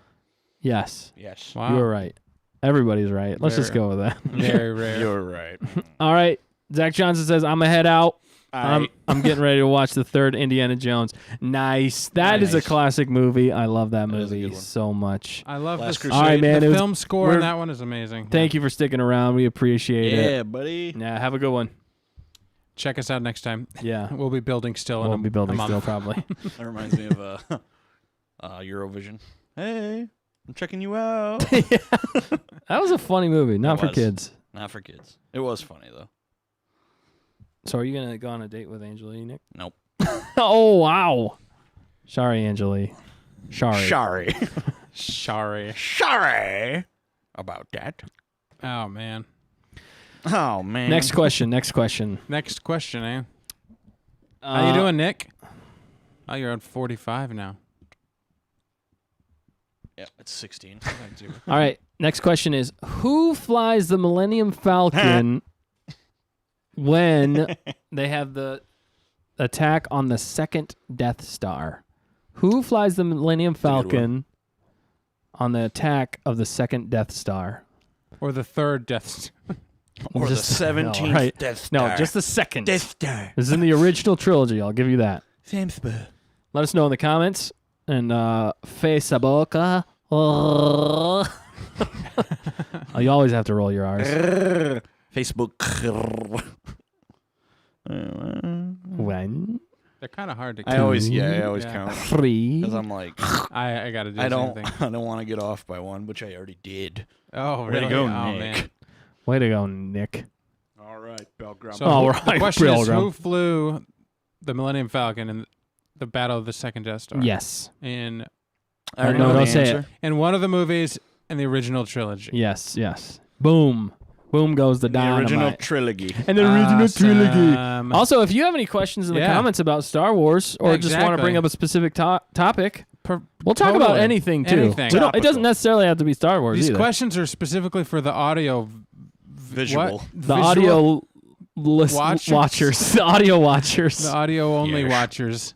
A: Yes.
B: Yes.
C: Wow.
A: You were right. Everybody's right. Let's just
C: Very-
A: go with that.
C: Very rare.
B: You're right.
A: All right. Zach Johnson says, I'm going to head out. I'm
B: I
A: getting ready to watch the third Indiana Jones. Nice. That is a
B: Nice.
A: classic movie. I love that
B: That is a
A: movie
B: good one.
A: so much.
C: I love
B: Last
C: this.
B: Crusade.
A: All right, man.
C: The
A: It was,
C: film score
A: we're-
C: on that one is amazing.
A: thank you for sticking around. We appreciate it.
B: yeah, buddy.
A: Yeah, have a good one.
C: Check us out next time.
A: Yeah.
C: We'll be building still.
A: We'll
C: in
A: be building
C: a month.
A: still probably.
B: That reminds me of Eurovision. Hey, I'm checking you out.
A: That was a funny movie. Not
B: It
A: for
B: was.
A: kids.
B: Not for kids. It was funny, though.
A: So are you going to go on a date with Angelique, Nick?
B: Nope.
A: Oh, wow. Sorry, Angelique. Sorry.
B: Sorry.
C: Sorry.
B: Sorry about that.
C: Oh man.
B: Oh, man.
A: Next question. Next question.
C: Next question, eh? How you doing, Nick? Oh, you're on 45 now.
B: Yeah, it's 16.
A: All right. Next question is, who flies the Millennium Falcon when they have the attack on the second Death Star? Who flies the Millennium
B: a good one.
A: Falcon on the attack of the second Death Star?
C: Or the third Death Star.
B: Or
A: Just-
B: the 17th
A: no, right.
B: Death Star.
A: No, just the second.
B: Death Star.
A: This is in the original trilogy. I'll give you that.
B: Samspa.
A: Let us know in the comments. And Facebook. Oh, you always have to roll your R's.
B: Facebook.
A: When?
C: They're kind of hard to
B: I always
C: Yeah.
B: count.
A: 3.
B: Because I'm like,
C: I got to do
B: I
C: the
B: don't
C: same thing.
B: I don't want to get off by one, which I already did.
C: Oh,
B: Way to
C: really?
B: go,
C: oh,
B: Nick.
C: man.
A: Way to go, Nick.
B: All right, Belgram.
C: So
A: All
C: the
A: right,
C: question is,
A: Pilgrim.
C: who flew the Millennium Falcon in the Battle of the Second Death Star?
A: Yes.
C: In
B: I already
A: No,
B: know
A: don't
B: the
A: say
B: answer.
A: it.
C: in one of the movies in the original trilogy.
A: Yes, yes. Boom. Boom goes the
B: The
A: dynamite.
B: original trilogy.
A: and the original trilogy.
C: Awesome.
A: Also, if you have any questions in the
C: Yeah.
A: comments about Star Wars or just want to
C: Exactly.
A: bring up a specific topic,
C: Per-
A: we'll talk about
C: totally.
A: anything, too.
C: Anything.
A: We don't- it doesn't
B: Topical.
A: necessarily have to be Star Wars
C: These
A: either.
C: questions are specifically for the audio
B: Visual.
C: What?
A: The
C: Visual-
A: audio
C: Watchers?
A: watchers. The audio watchers.
C: the audio only
B: Yes.
C: watchers.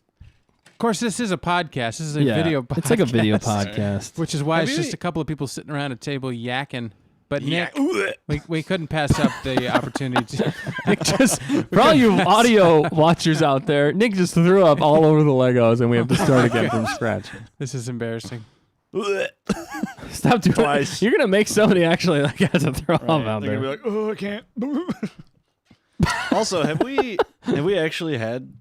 C: Of course, this is a podcast. This is a
A: Yeah,
C: video podcast.
A: It's like a video podcast.
C: Which is why
B: Have
C: it's
B: you-
C: just a couple of people sitting around a table yakking. But
B: Yeah.
C: Nick, we couldn't pass up the opportunity to.
A: Nick just, for all you audio watchers out there, Nick just threw up all over the Legos and we have to start again from scratch.
C: This is embarrassing.
A: Stop doing
B: Twice.
A: You're gonna make somebody actually like have to throw up out
B: They're
A: there.
B: gonna be like, oh, I can't. Also, have we actually had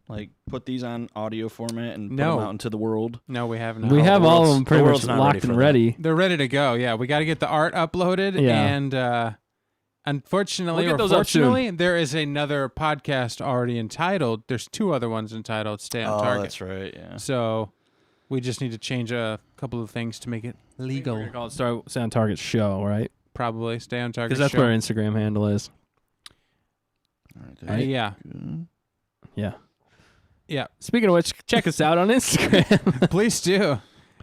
B: like put these on audio format and put them out into the world?
C: No, we have not.
A: We have
B: the
A: all of
B: world's-
A: them pretty
B: the
A: much
B: world's not
A: locked
B: ready for
A: and
B: that.
A: ready.
C: They're ready to go. Yeah, we got to get the art uploaded.
A: Yeah.
C: And unfortunately,
A: We'll
C: or
A: get those up soon.
C: fortunately, there is another podcast already entitled. There's 2 other ones entitled "Stay on Target."
B: That's right. Yeah.
C: So we just need to change a couple of things to make it
A: We're
C: legal.
A: gonna call it Stay on Target Show, right?
C: Probably "Stay on Target."
A: Because that's
C: show.
A: what our Instagram handle is.
B: All right,
C: Yeah.
A: Yeah.
C: Yeah.
A: Speaking of which, check us out on Instagram.
C: Please do.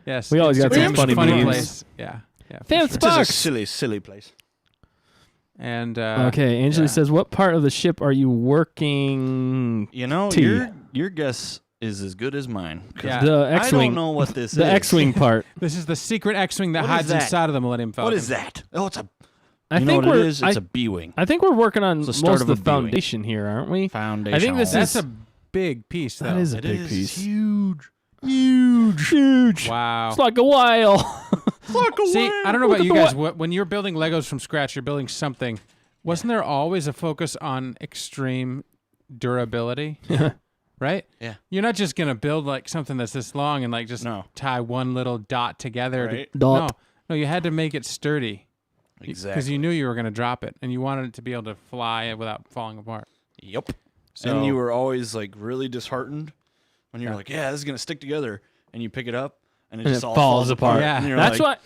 C: Yes.
A: We always got some
C: Instagram's
A: funny
C: a
A: memes.
C: place. Yeah. Yeah. for
A: Fans
C: sure.
B: It's a
A: Bucks.
B: silly, silly place.
C: And
A: Okay, Angela
C: yeah.
A: says, "What part of the ship are you working?"
B: You know,
A: T.
B: your guess is as good as mine. 'Cause
C: Yeah.
A: The
B: I
A: X-wing.
B: don't know what this is.
A: The X-wing part.
C: This is the secret X-wing that
B: What is
C: hides
B: that?
C: inside of the Millennium Falcon.
B: What is that? Oh, it's a.
A: I
B: You
A: think
B: know what
A: we're.
B: it is? It's a B-wing.
A: I think we're working on
B: It's the
A: most
B: start
A: of
B: of
A: the
B: a B-wing.
A: foundation here, aren't we?
B: Foundation.
A: I think this
C: That's
A: is
C: a big piece, though.
A: that is a
B: It
A: big
B: is
A: piece.
B: huge.
A: Huge.
C: Wow.
A: It's like a whale.
C: See, I don't know
A: Look
C: about
A: at
C: you
A: the
C: guys. When you're building Legos from scratch, you're building something. Wasn't there always a focus on extreme durability? Right?
B: Yeah.
C: You're not just gonna build like something that's this long and like just
B: No.
C: tie one little dot together.
B: Right.
A: Dot.
C: No, you had to make it sturdy
B: Exactly.
C: because you knew you were gonna drop it and you wanted it to be able to fly without falling apart.
B: Yep.
C: So
B: And you were always like really disheartened when you're like, yeah, this is gonna stick together, and you pick it up and it
A: And
B: just
A: it
B: all
A: falls apart.
C: Yeah.
B: And you're
A: That's
B: like,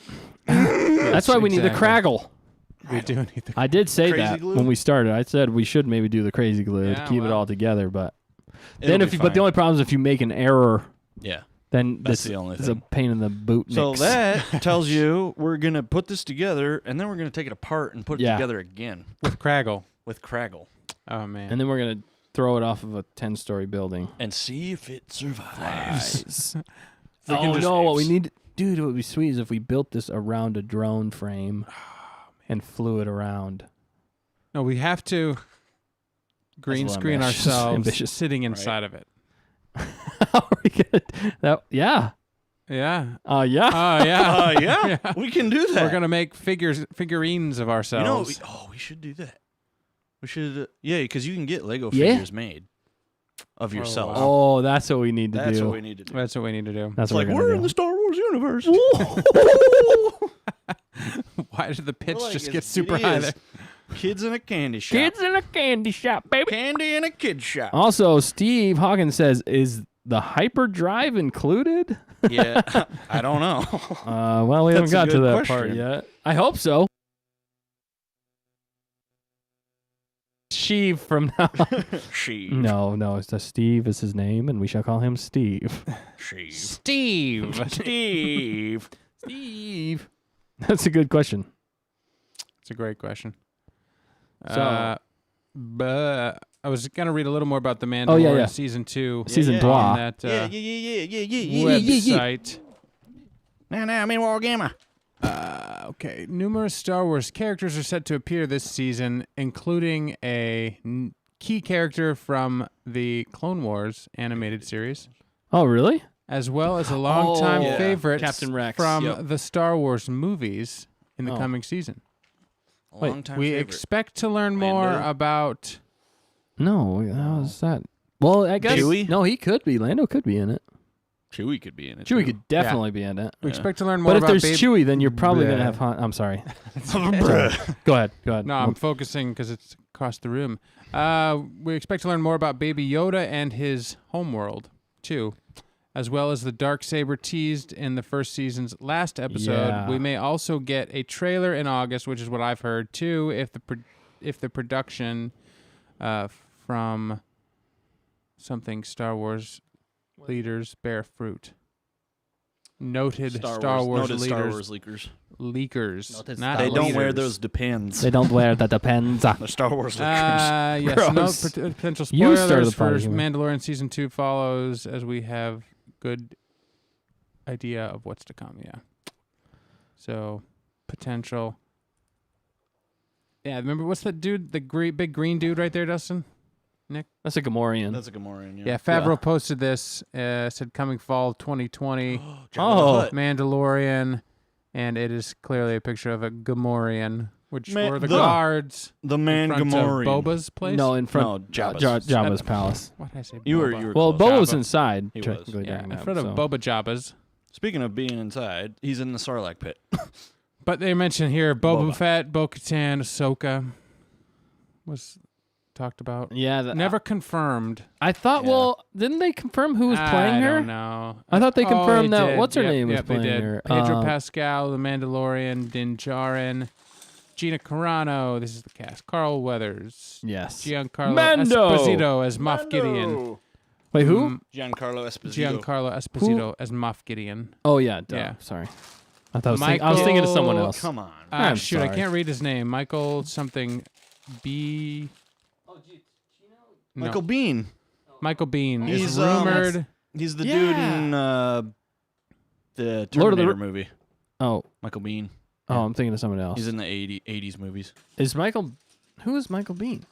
A: why. That's why we need the
C: exactly.
A: Craggle.
C: we do need the
A: I did say
B: Crazy
A: that
B: glue?
A: when we started. I said we should maybe do the crazy glue to
C: Yeah,
A: keep it
C: well.
A: all together, but
B: it'll
A: then
B: be
A: if you, but the
B: fine.
A: only problem is if you make an error,
B: yeah.
A: then
B: That's
A: this
B: the only
A: is a
B: thing.
A: pain in the boot.
B: So
A: nicks.
B: that tells you we're gonna put this together, and then we're gonna take it apart and put it
A: Yeah.
B: together again
C: with Craggle.
B: with Craggle
C: Oh man.
A: and then we're gonna throw it off of a 10-story building.
B: and see if it survives.
A: Oh no! What we need, dude, what would be sweet is if we built this around a drone frame and flew it around.
C: No, we have to green
B: little
C: screen
B: ambitious.
C: ourselves
A: Ambitious.
C: sitting inside of it.
A: How are we gonna? That yeah.
C: Yeah.
A: Yeah.
C: Oh yeah.
B: Yeah, we can do that.
C: We're gonna make figurines of
B: You know,
C: ourselves.
B: we should do that. We should, yeah, because you can get Lego
A: Yeah.
B: figures made of yourself.
C: wow.
A: Oh, that's what we need to
B: That's
A: do.
B: what we need to do.
C: That's what we need to do.
A: That's
B: It's
A: what
B: like
A: we're
B: we're
A: gonna
B: in
A: do.
B: the Star Wars universe.
C: Why did the pitch
B: Like,
C: just
B: it-
C: get super
B: it
C: high
B: is.
C: there?
B: Kids in a candy shop.
A: Kids in a candy shop, baby.
B: Candy in a kid shop.
A: Also, Steve Hawkins says, "Is the hyperdrive included?"
B: Yeah, I don't know.
A: Well, we haven't
B: That's a
A: got to
B: good
A: that part
B: question.
A: yet. I hope so. Steve from now on.
B: She.
A: No, it's Steve is his name, and we shall call him Steve.
B: She.
C: Steve.
B: Steve.
A: Steve. That's a good question.
C: It's a great question.
A: So-
C: But I was gonna read a little more about the Mandalorian
A: yeah.
C: season 2
A: Season
B: yeah.
A: two.
C: on that website.
B: Now, I'm in War Gamma.
C: Okay, numerous Star Wars characters are set to appear this season, including a key character from the Clone Wars animated series,
A: Oh, really?
C: as well as a longtime
A: yeah.
C: favorite
A: Captain Rex.
C: from
B: Yep.
C: the Star Wars movies in the
A: Oh.
C: coming season.
B: A long time
C: we
B: favorite.
C: expect to learn more
B: Mando?
C: about.
A: No, how was that? Well, I guess
B: Chewie?
A: no, he could be. Lando could be in it.
B: Chewie could be in it.
A: Chewie
B: too.
A: could definitely be in it.
C: We
B: Yeah.
C: expect to learn more
A: But if
C: about
A: there's
C: Baby.
A: Chewie, then you're probably
C: Bleh.
A: gonna have Han. I'm sorry.
B: Bruh.
A: Go ahead.
C: No, I'm focusing because it's across the room. We expect to learn more about Baby Yoda and his homeworld, too, as well as the Darksaber teased in the first season's last episode.
A: Yeah.
C: We may also get a trailer in August, which is what I've heard, too, if the production from something Star Wars leaders bear fruit. Noted Star Wars
B: noted
C: leaders.
B: Star Wars leakers.
C: Leakers.
A: Noted
C: Not
A: Star
B: They don't wear
C: leaders.
B: those depends.
A: They don't wear the depends.
B: The Star Wars leakers.
C: Yes, no
A: Gross.
C: potential
A: You started
C: spoilers
A: the
C: for
A: party, man.
C: Mandalorian season 2 follows as we have good idea of what's to come. Yeah. So potential. Yeah, remember what's that dude? The big green dude right there, Dustin. Nick?
A: That's a Gamorrean.
B: That's a Gamorrean.
C: Yeah, Favreau posted this. Said coming fall 2020,
A: Oh.
C: Mandalorian, and it is clearly a picture of a Gamorrean, which were the
B: the-
C: guards
B: the
C: in
B: man
C: front of
B: Gamorrean.
C: Boba's place.
A: No, in front Jabba's palace.
C: What did I say?
B: You were
C: Boba?
A: Well,
B: close.
A: Boba was
C: Jabba.
A: inside.
B: He was.
A: technically
C: Yeah,
A: during
C: in
A: that,
C: front of
A: so.
C: Boba Jabba's.
B: Speaking of being inside, he's in the Sarlacc pit.
C: But they mentioned here Boba
B: Boba.
C: Fett, Bo-Katan, Ahsoka was talked about.
A: Yeah,
C: Never confirmed.
A: I thought.
B: Yeah.
A: Well, didn't they confirm who was playing
C: I
A: her?
C: don't know.
A: I thought they confirmed
C: they
A: that.
C: did.
A: What's her
C: Yep,
A: name was
C: yep, they
A: playing
C: did.
A: her?
C: Pedro Pascal, The Mandalorian, Din Djarin, Gina Carano. This is the cast. Carl Weathers.
A: Yes.
C: Giancarlo
A: Mando!
C: Esposito as Moff Gideon.
A: Wait, who?
B: Giancarlo Esposito.
C: Giancarlo Esposito as Moff Gideon.
A: Oh yeah. Duh.
C: Yeah.
A: Sorry. I thought I was thinking of someone
C: Michael-
A: else.
B: Come on.
A: I'm
C: Shoot, I
A: sorry.
C: can't read his name. Michael something B. No.
B: Michael Bean.
C: Michael Bean is
B: He's,
C: rumored.
B: He's the dude in the
A: Lord of the
B: Terminator movie.
A: Oh.
B: Michael Bean.
A: Oh, I'm thinking of someone else.
B: He's in the 80s movies.
A: Is Michael? Who is Michael Bean?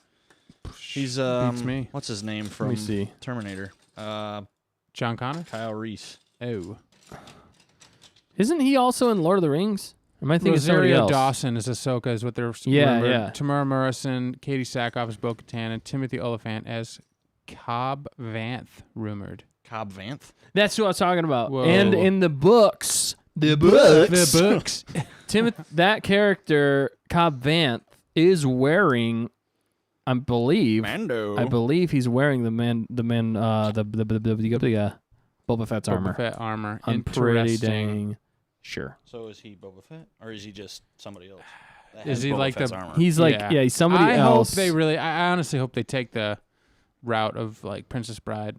B: He's
C: Beats me.
B: what's his name
A: Let
B: from
A: me see.
B: Terminator?
C: John Connor.
B: Kyle Reese.
C: Oh.
A: Isn't he also in Lord of the Rings? Or am I thinking of somebody
C: Rosario
A: else?
C: Dawson is Ahsoka, is what they're
A: Yeah,
C: rumored.
A: yeah.
C: Tamara Morrison, Katie Sackhoff as Bo-Katan, and Timothy Oliphant as Cobb Vanth, rumored.
B: Cobb Vanth.
A: That's who I was talking about.
C: Whoa.
A: And in the books,
C: The books.
A: that character Cobb Vanth is wearing, I believe
B: Mando.
A: he's wearing the Boba Fett's armor.
C: Boba Fett armor.
A: I'm pretty
C: Interesting.
A: dang sure.
B: So is he Boba Fett, or is he just somebody else? that
C: Is
B: has
C: he
B: Boba
C: like
B: Fett's
C: the-
B: armor?
A: He's like, yeah, he's somebody
C: I
A: else.
C: hope they really. I honestly hope they take the route of like Princess Bride,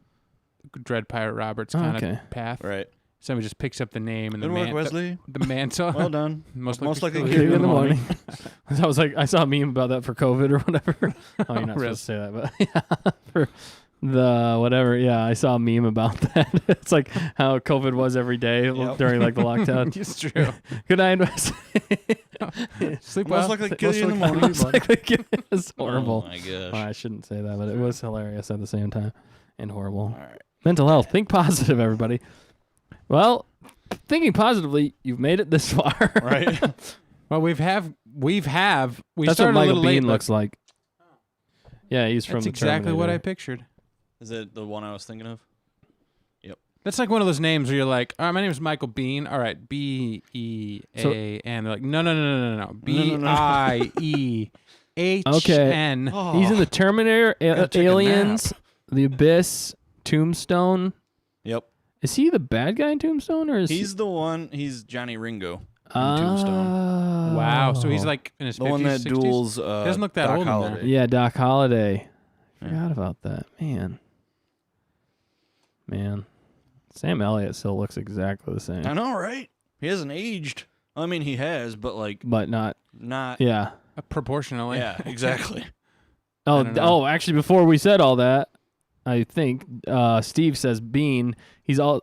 C: Dread Pirate Roberts kind
A: Okay.
C: of path.
B: right.
C: Somebody just picks up the name and
B: Good work, Wesley.
C: the mantle.
B: Well done.
C: Most
B: likely
A: Like,
B: kid
A: in
B: in
A: the
B: the
A: morning. I was like, I saw a meme about that for COVID or whatever. Oh, you're not
C: Really?
A: supposed to say that, but yeah, for the whatever. Yeah, I saw a meme about that. It's like how COVID was every day
B: Yep.
A: during like the lockdown.
C: It's true.
A: Good night, Wes.
C: Sleep
B: Most
C: well.
B: likely kill you in the morning.
A: Most likely it's horrible.
B: Oh my gosh.
A: Oh, I shouldn't say that, but it was hilarious at the same time and horrible.
B: All right.
A: Mental health. Think positive, everybody. Well, thinking positively, you've made it this far.
B: Right.
C: Well, we
A: That's
C: started
A: what
C: a
A: Michael
C: little late.
A: Bean
C: but
A: looks like. Yeah, he's from
C: That's
A: the
C: exactly what I
A: Terminator.
C: pictured.
B: Is it the one I was thinking of?
C: That's like one of those names where you're like, all right, my name is Michael Bean. All right, B-E-A-N. They're like, no. B-I-E-H-N.
B: Oh.
A: He's in the Terminator,
B: Gotta take a
A: Aliens, The Abyss, Tombstone.
B: Yep.
A: Is he the bad guy in Tombstone, or is
B: He's the one. He's Johnny Ringo in
A: Oh.
B: Tombstone.
C: Wow. So he's like in his
B: The
C: 50s,
B: one that
C: 60s?
B: duels.
C: doesn't look that
B: Doc
C: old in there.
B: Holliday.
A: Yeah, Doc Holliday.
B: Yeah.
A: Forgot about that. Man. Sam Elliott still looks exactly the same.
B: I know, right? He hasn't aged. I mean, he has, but like
A: But not.
B: not.
A: Yeah.
C: Proportionally.
B: Yeah, exactly.
A: Oh,
C: don't know.
A: actually, before we said all that, I think Steve says Bean. He's all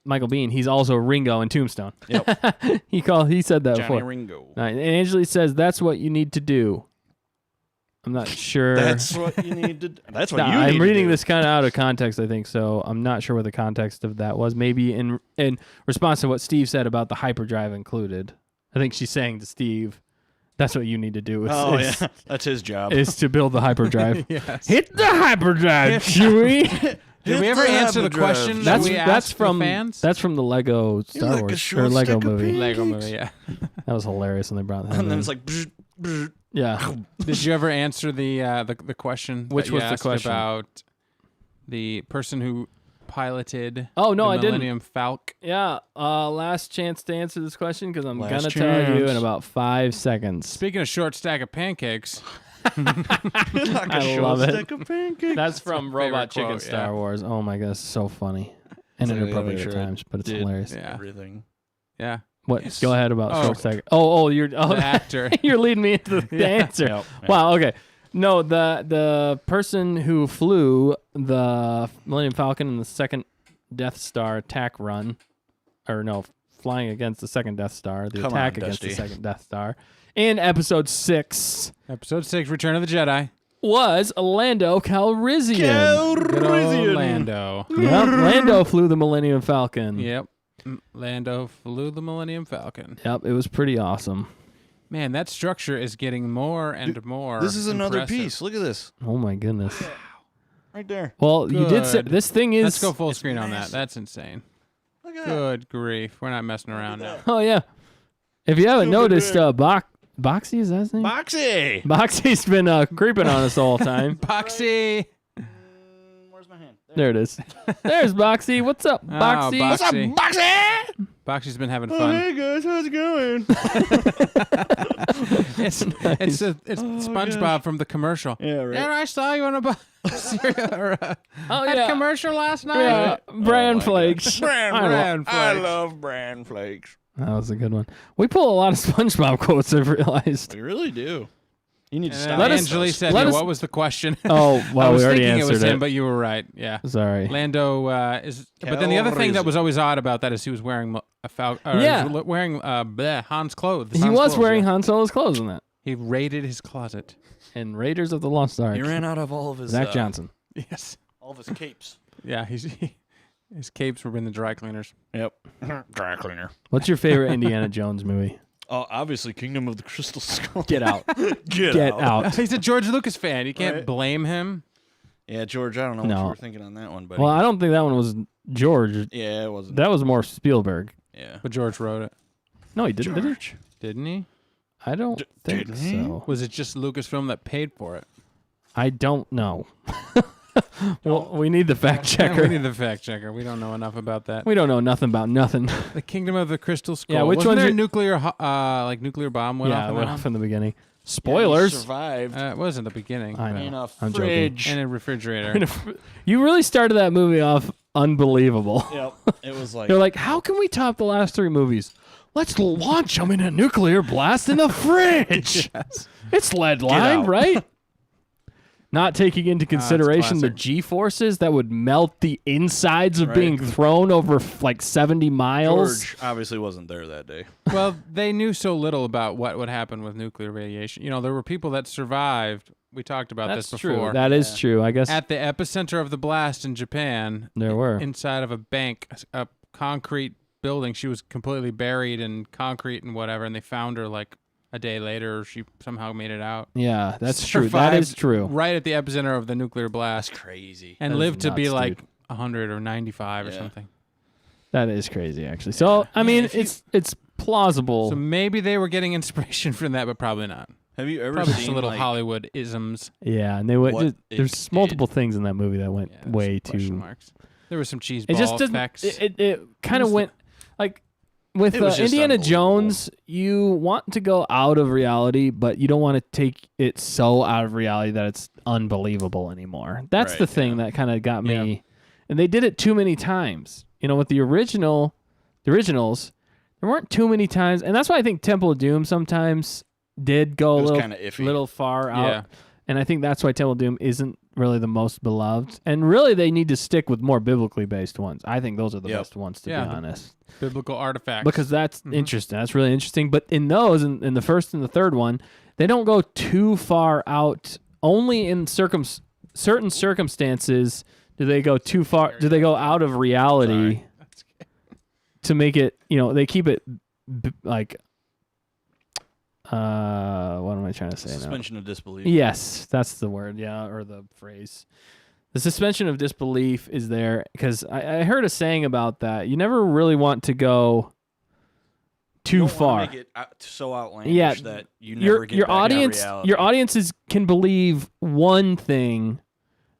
A: Michael Bean. He's also Ringo in Tombstone.
B: Yep.
A: He said that
B: Johnny
A: before.
B: Ringo.
A: And Angela says that's what you need to do. I'm not sure.
B: That's what you need to. That's what
A: Nah,
B: you need
A: I'm
B: to
A: reading
B: do.
A: this kind of out of context, I think, so I'm not sure what the context of that was. Maybe in response to what Steve said about the hyperdrive included. I think she's saying to Steve, that's what you need to do
B: Oh yeah, that's his job.
A: is to build the hyperdrive.
C: Yes.
A: Hit the hyperdrive, Chewie.
C: Did we
B: Hit
C: ever
B: the
C: answer the
B: hyperdrive.
C: question
A: that's
C: that we
A: that's
C: asked
A: from
C: the fans?
A: that's from the Lego Star
B: like a
A: Wars
B: short
A: or Lego
B: stick of
A: movie.
C: Lego movie, yeah.
A: That was hilarious when they brought that
B: and then
A: in.
B: it's like. Bzz, bzz.
A: Yeah.
C: Did you ever answer the question?
A: Which
C: that you
A: was the
C: asked
A: question?
C: about the person who piloted?
A: Oh, no,
C: the
A: I didn't.
C: Millennium Falcon.
A: Yeah. Last chance to answer this question because I'm
B: Last
A: gonna tell you
B: chance.
A: in about 5 seconds.
C: Speaking of short stack of pancakes,
A: I love it.
B: Stick of pancakes.
A: That's from
C: my favorite
A: Robot Chicken
C: quote,
A: Star
C: yeah.
A: Wars. Oh my gosh, so funny and
B: So we gotta
A: inappropriate
B: make
A: at
B: sure it
A: times, but it's
B: did.
A: hilarious.
C: yeah,
B: Everything.
C: yeah,
A: What?
C: Yes.
A: Go ahead about
C: Oh.
A: short stack. Oh, you're
C: the
A: oh,
C: actor.
A: you're leading me into the
C: Yeah.
A: answer.
B: Yep, yep.
A: Wow. Okay. No, the person who flew the Millennium Falcon in the second Death Star attack run, or no, flying against the second Death Star, the
B: on,
A: attack against the
B: Dusty.
A: second Death Star, in Episode 6.
C: Episode 6, Return of the Jedi.
A: was Lando Calrissian.
C: Good old Lando.
A: Yep, Lando flew the Millennium Falcon.
C: Yep. Lando flew the Millennium Falcon.
A: Yep, it was pretty awesome.
C: Man, that structure is getting more and more.
B: This is another
C: impressive.
B: piece. Look at this.
A: Oh my goodness.
B: Right there.
A: Well, you did say
C: Good.
A: this thing is.
C: Let's go full
B: it's
C: screen on that.
B: massive.
C: That's insane.
B: Look at
C: Good grief. We're not messing around now.
A: Oh yeah. If you haven't noticed, Boxy, is that his name?
B: that. Boxy.
A: Boxy's been creeping on us the whole time.
C: Boxy.
B: Where's my hand?
A: There it is. There's Boxy. What's up, Boxy?
C: Boxy.
B: What's up, Boxy?
C: Boxy's been having
B: Oh,
C: fun.
B: hey guys, how's it going?
C: It's SpongeBob from the commercial.
B: Yeah, right.
C: Yeah, I saw you on a cereal or
A: Oh
C: that
A: yeah.
C: commercial last night.
A: Yeah, bran
B: Oh, my
A: flakes.
B: Bran,
A: I lo-
C: Bran
B: I
C: flakes.
B: love bran flakes.
A: That was a good one. We pull a lot of SpongeBob quotes, I've realized.
B: We really do. You need to
C: And
B: stop.
A: Let
C: then
A: us-
C: Angeli said,
A: let
C: yeah,
A: us-
C: "What was the question?"
A: Oh, well,
C: I was
A: we already
C: thinking
A: answered
C: it was him,
A: it.
C: but you were right. Yeah.
A: Sorry.
C: Lando is, but then the other thing that was always odd about that is he was wearing a
A: Yeah.
C: he was wearing Han's clothes.
A: He
C: Han's
A: was
C: clothes,
A: wearing
C: yeah.
A: Han Solo's clothes in that.
C: He raided his closet.
A: And Raiders of the Lost Ark.
B: He ran out of all of his
A: Zach Johnson.
C: Yes.
B: all of his capes.
C: Yeah. His capes were in the dry cleaners.
B: Yep. Dry cleaner.
A: What's your favorite Indiana Jones movie?
B: Oh, obviously, Kingdom of the Crystal Skull.
A: Get out.
B: Get
A: Get out.
C: He's a George Lucas fan. You can't
B: Right.
C: blame him.
B: Yeah, George, I don't know what
A: No.
B: you were thinking on that one, but
A: Well, I don't think that one was George.
B: yeah, it wasn't.
A: That was more Spielberg.
B: Yeah.
C: But George wrote it,
A: No, he didn't, did he?
C: didn't he?
A: I don't think
B: didn't he?
A: so.
C: Was it just Lucasfilm that paid for it?
A: I don't know. Well, we need the fact
C: We
A: checker.
C: need the fact checker. We don't know enough about that.
A: We don't know nothing about nothing.
C: The Kingdom of the Crystal Skull.
A: Yeah, which
C: Wasn't
A: one's
C: there a
A: your-
C: nuclear bomb went
A: Yeah,
C: off
A: it
C: in
A: went
C: that
A: off in the beginning.
B: Yeah, he
A: Spoilers.
B: survived
C: it wasn't the beginning.
A: I
B: in
A: know.
B: a
A: I'm joking.
B: fridge.
C: In a refrigerator.
A: You really started that movie off unbelievable.
B: Yep. It was like
A: You're like, how can we top the last three movies? Let's launch them in a nuclear blast in the fridge. It's lead lined,
B: out.
A: right? Not taking into consideration the
C: classic.
A: G-forces that would melt the insides of
B: Right.
A: being thrown over like 70 miles.
B: George obviously wasn't there that day.
C: Well, they knew so little about what would happen with nuclear radiation. You know, there were people that survived. We talked about
A: That's
C: this
A: true.
C: before.
A: That is true. I guess
C: At the epicenter of the blast in Japan,
A: there were.
C: inside of a bank, a concrete building. She was completely buried in concrete and whatever, and they found her like a day later. She somehow made it out.
A: Yeah, that's true. That
C: Survived
A: is true.
C: Right at the epicenter of the nuclear blast,
B: Crazy.
C: and
A: That is
C: lived to be
A: nuts,
C: like
A: dude.
C: 100 or 95 or
B: Yeah.
C: something.
A: That is crazy, actually. So, I mean,
B: if you-
A: it's plausible.
C: So maybe they were getting inspiration from that, but probably not.
B: Have you ever
C: Probably
B: seen
C: just a little
B: like,
C: Hollywood isms.
A: Yeah, and they went.
B: what it
A: There's
B: did?
A: multiple things in that movie that went
C: Yeah, there's
A: way
C: some question
A: too.
C: marks. There was some cheese
A: It
C: ball
A: just doesn't.
C: effects.
A: It kind of
C: Almost
A: went like with
B: It was just
A: Indiana
B: unbelievable.
A: Jones. You want to go out of reality, but you don't want to take it so out of reality that it's unbelievable anymore. That's
B: Right,
A: the thing
B: yeah.
A: that kind of got me.
C: Yeah.
A: And they did it too many times. You know, with the originals, there weren't too many times, and that's why I think Temple of Doom sometimes did go a
B: It was
A: little
B: kind of iffy.
A: little far out.
C: Yeah.
A: And I think that's why Temple of Doom isn't really the most beloved. And really, they need to stick with more biblically based ones. I think those are the
B: Yep.
A: best ones, to
C: Yeah,
A: be
C: the-
A: honest.
C: Biblical artifacts.
A: Because that's
C: Mhm.
A: interesting. That's really interesting. But in those, in the first and the third one, they don't go too far out. Only in certain circumstances do they go too far. Do they go out of reality to make it? You know, they keep it like. What am I trying to say now?
B: Suspension of disbelief.
A: Yes, that's the word. Yeah, or the phrase. The suspension of disbelief is there because I heard a saying about that. You never really want to go
B: You
A: too
B: don't wanna
A: far.
B: Make it so outlandish
A: Yeah,
B: that you never get
A: your
B: back into
A: audience,
B: reality.
A: your audiences can believe one thing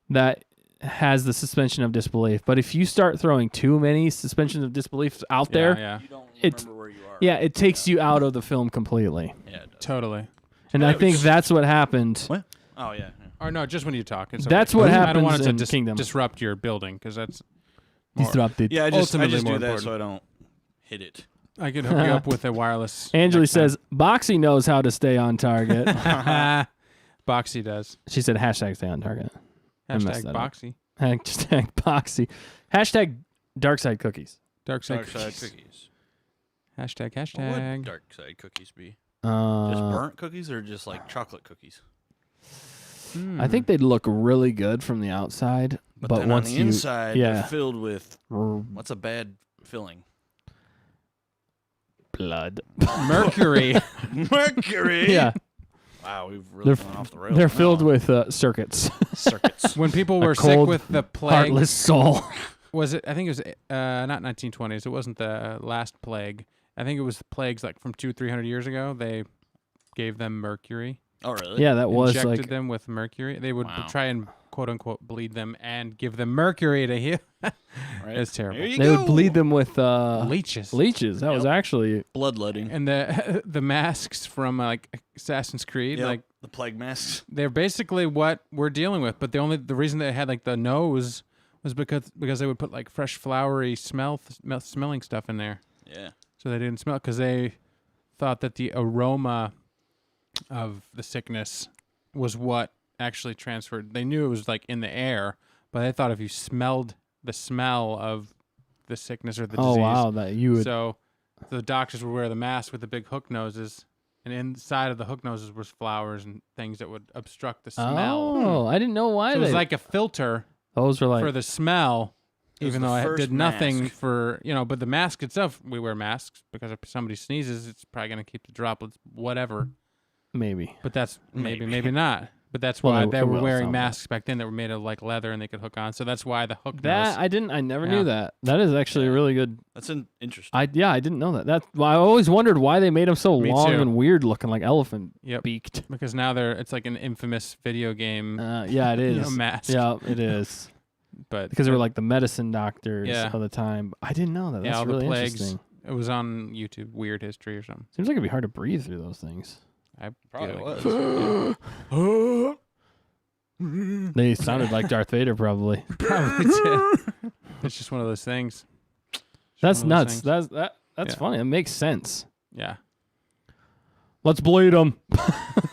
A: that has the suspension of disbelief. But if you start throwing too many suspensions of disbelief out there,
C: Yeah,
B: You don't
A: It's-
B: remember where you are.
A: yeah, it takes you out of the film completely.
B: Yeah. It does.
C: totally.
A: And
B: Yeah,
A: I
B: it
A: think
B: was-
A: that's what happened.
B: What? Oh yeah.
C: Or no, just when you talk. It's
A: That's
C: okay.
A: what
C: I don't want
A: happens
C: it
A: in
C: to
A: Kingdom.
C: disrupt your building because that's more-
A: Disrupted.
B: Yeah, I just
C: Ultimately
B: do
C: more
B: that
C: important.
B: so I don't hit it.
C: I could hook you up with a wireless.
A: Angeli
C: next time.
A: says, Boxy knows how to stay on target.
C: Boxy does.
A: She said, hashtag stay on target. I messed
C: Hashtag
A: that up.
C: Boxy.
A: Hashtag Boxy. Hashtag dark side cookies.
C: Dark side
B: Dark side
C: cookies.
B: cookies.
C: Hashtag
B: What
C: hashtag.
B: would dark side cookies be? Just
A: Uh,
B: burnt cookies or just like chocolate cookies?
A: I think they'd look really good from the outside, but
B: then
A: once
B: on the
A: you
B: inside,
A: yeah.
B: they're filled with what's a bad filling?
A: blood.
C: Mercury.
B: Mercury.
A: Yeah,
B: Wow, we've really
A: they're
B: gone off the rails.
A: they're filled
B: now.
A: with circuits.
B: circuits.
C: When people
A: A
C: were sick
A: cold,
C: with the plague,
A: Heartless soul.
C: was it? I think it was not 1920s. It wasn't the last plague. I think it was the plagues like from 200-300 years ago. They gave them mercury.
B: Oh, really?
A: Yeah, that was
C: Injected
A: like
C: them with mercury. They would
B: Wow.
C: try and quote unquote bleed them and give them mercury to heal.
B: Right.
C: It's terrible.
B: There you
A: they
B: go.
A: would bleed them with
C: Leeches.
A: leeches. That was actually
B: Bloodletting.
C: And the masks from like Assassin's Creed,
B: Yep,
C: like
B: the plague masks.
C: they're basically what we're dealing with. But the reason they had like the nose was because they would put like fresh flowery smelling stuff in there,
B: Yeah.
C: so they didn't smell, because they thought that the aroma of the sickness was what actually transferred. They knew it was like in the air, but they thought if you smelled the smell of the sickness or the disease.
A: oh wow, that you would
C: So the doctors would wear the mask with the big hook noses, and inside of the hook noses was flowers and things that would obstruct the smell.
A: Oh, I didn't know why
C: So it was
A: they
C: like a filter
A: those were like
C: for the smell,
B: It was
C: even
B: the
C: though it
B: first
C: did nothing
B: mask.
C: for, but the mask itself, we wear masks because if somebody sneezes, it's probably going to keep the droplets, whatever.
A: maybe.
C: But that's maybe
B: Maybe.
C: not. But that's
A: Well,
C: why
A: it
C: they were
A: will
C: wearing
A: somehow.
C: masks back then that were made of like leather and they could hook on. So that's why the hook
A: That
C: nose.
A: I never
C: Yeah.
A: knew that. That is actually
B: Yeah.
A: really good.
B: That's interesting.
A: I didn't know that. That's why I always wondered why they made them so
C: Me
A: long
C: too.
A: and weird looking, like elephant
C: Yep.
A: beaked.
C: Because now it's like an infamous video game
A: Yeah, it is.
C: mask.
A: Yeah, it is.
C: But
A: Because they were like the medicine doctors
C: Yeah.
A: of the time. I didn't know that.
C: yeah,
A: That's
C: all
A: really
C: the plagues.
A: interesting.
C: It was on YouTube, Weird History or something.
A: Seems like it'd be hard to breathe through those things.
C: I
B: Probably
C: feel like
B: was.
A: They sounded like Darth Vader, probably.
C: probably did. It's just one of those things. Just
A: That's
C: one of those
A: nuts.
C: things.
A: That's
C: Yeah.
A: funny. It makes sense.
C: Yeah.
A: Let's bleed them.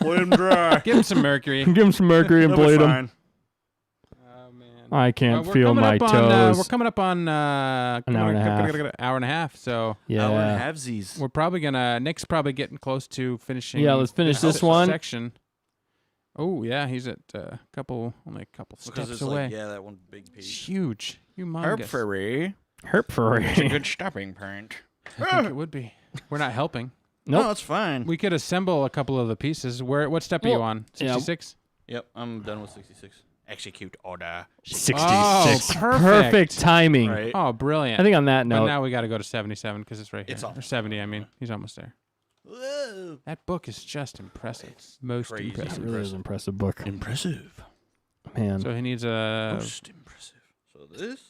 B: Bleed 'em dry.
C: Give him some mercury.
A: Give them some mercury and
B: They'll be
A: bleed them.
B: fine.
C: Oh man.
A: I can't
C: We're
A: feel
C: coming
A: my
C: up on,
A: toes.
C: we're coming up on
A: An hour and a half.
C: Hour and a half. So
A: Yeah.
B: Hour and a halfsies.
C: we're probably Nick's probably getting close to finishing.
A: Yeah, let's finish this one.
C: section. Oh yeah, he's at only a couple
B: Because
C: steps
B: it's
C: away.
B: like, yeah, that one big
C: It's
B: piece.
C: huge, humongous.
B: Herpfery.
A: Hurt for
B: It's a good stopping point.
C: I think it would be. We're not helping.
A: Nope.
B: No, it's fine.
C: We could assemble a couple of the pieces. What step are you
A: Well,
C: on?
A: yeah.
C: 66.
B: Yep, I'm done with 66. Execute order.
A: 66.
C: Oh,
A: Perfect
C: perfect.
A: timing.
B: Right.
C: Oh, brilliant.
A: I think on that
C: But
A: note,
C: now we got to go to 77 because it's right here.
B: It's
C: Or 70, I mean. He's almost there.
B: Whoa.
C: That book is just impressive. Most
B: crazy.
A: it
C: impressive.
A: really is an impressive book.
B: Impressive.
A: Man,
C: So he needs a.
B: Most impressive. So this.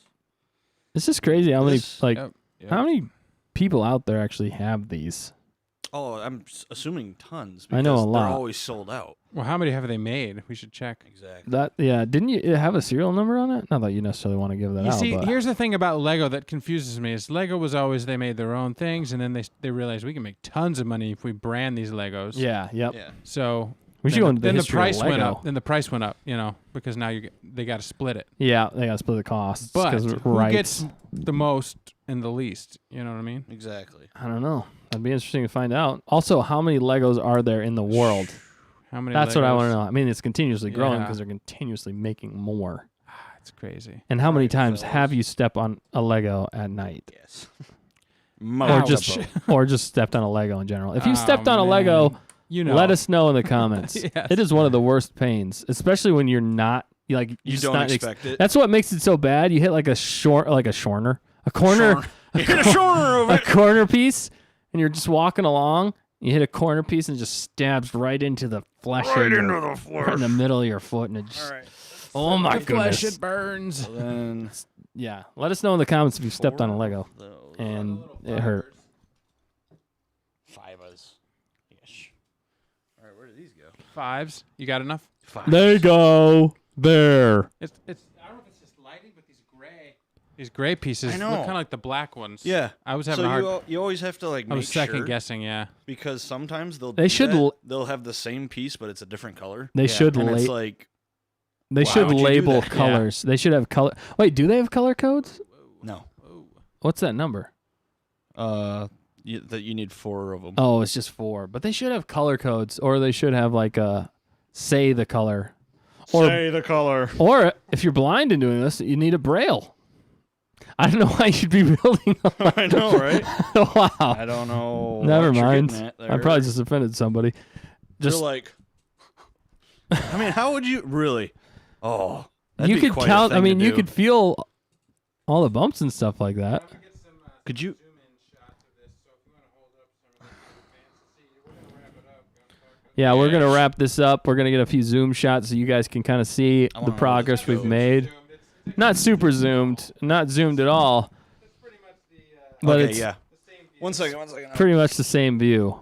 A: it's just crazy how many
B: This-
C: Yep.
A: how many people out there actually have these.
B: Oh, I'm assuming tons.
A: I know a
B: because
A: lot.
B: They're always sold out.
C: Well, how many have they made? We should check.
B: Exactly.
A: That didn't you have a serial number on it? Not that you necessarily want to give that
C: You
A: out.
C: see,
A: but
C: here's the thing about Lego that confuses me: is Lego was always they made their own things, and then they realized we can make tons of money if we brand these Legos.
A: yeah, yep.
B: Yeah.
C: So
A: We should
C: then
A: go into the
C: then
A: history
C: price
A: of Lego.
C: went up. Then the price went up. Because now they got to split it.
A: Yeah, they got to split the costs.
C: But
A: 'cause
C: who
A: rights.
C: gets the most and the least? You know what I mean?
B: Exactly.
A: I don't know. That'd be interesting to find out. Also, how many Legos are there in the world?
C: How many?
A: That's what I
C: Legos?
A: want to know. I mean, it's continuously growing
C: Yeah.
A: because they're continuously making more.
C: It's crazy.
A: And how many
B: Right,
A: times
B: fellas.
A: have you stepped on a Lego at night?
B: Yes.
A: Or
B: Multiple.
A: just or just stepped on a Lego in general? If you
C: Oh,
A: stepped on a Lego,
C: man.
A: let us know in the comments.
C: Yes.
A: It is one of the worst pains, especially when you're not
B: You
A: just
B: don't
A: not
B: expect it.
A: That's what makes it so bad. You hit like a corner,
B: You hit a shoulder of
A: a
B: it.
A: corner piece, and you're just walking along. You hit a corner piece and it just stabs right into the flesh,
B: Right
A: of
B: into
A: your-
B: the
A: right
B: flesh.
A: in the middle of your foot, and it just.
B: All right.
A: Oh my
C: The flesh,
A: goodness!
C: it burns.
B: Then
A: Yeah, let us know in the comments if you stepped on a Lego
B: those
A: and it hurt.
B: fivers. Yes. All right, where did these go?
C: Fives. You got enough?
B: Five.
A: There you go. There.
C: It's. I don't know if it's just lighting, but these gray pieces
B: I know.
C: look kind of like the black ones.
B: Yeah.
C: I was having
B: So
C: a hard.
B: you always have to like
C: I
B: make
C: was second
B: sure
C: guessing. Yeah.
B: because sometimes they'll
A: They
B: do
A: should
B: that.
A: l-
B: They'll have the same piece but it's a different color.
A: They
C: Yeah,
A: should
B: And it's
A: label.
B: like
A: They
B: why
A: should
B: would you do
A: label
B: that?
A: colors. They should have color. Wait, do they have color codes?
B: no.
A: What's that number?
B: That you need 4 of them.
A: Oh, it's just 4. But they should have color codes, or they should have like say the color.
B: Say the color.
A: Or if you're blind in doing this, you need a braille. I don't know why you should be building a
B: I know, right?
A: Wow.
B: I don't know.
A: Never
B: what you're
A: mind.
B: getting at there.
A: I probably just offended somebody.
B: You're
A: Just
B: like, I mean, how would you really? Oh, that'd
A: you
B: be
A: could
B: quite a
A: count. I
B: thing to
A: mean, you
B: do.
A: could feel all the bumps and stuff like that.
B: Could you?
A: Yeah, we're gonna wrap this up. We're gonna get a few zoom shots so you guys can kind of see the
B: wanna
A: progress we've made. Not super zoomed, not zoomed at all, but
B: Okay,
A: it's
B: yeah. 1 second.
A: pretty much the same view.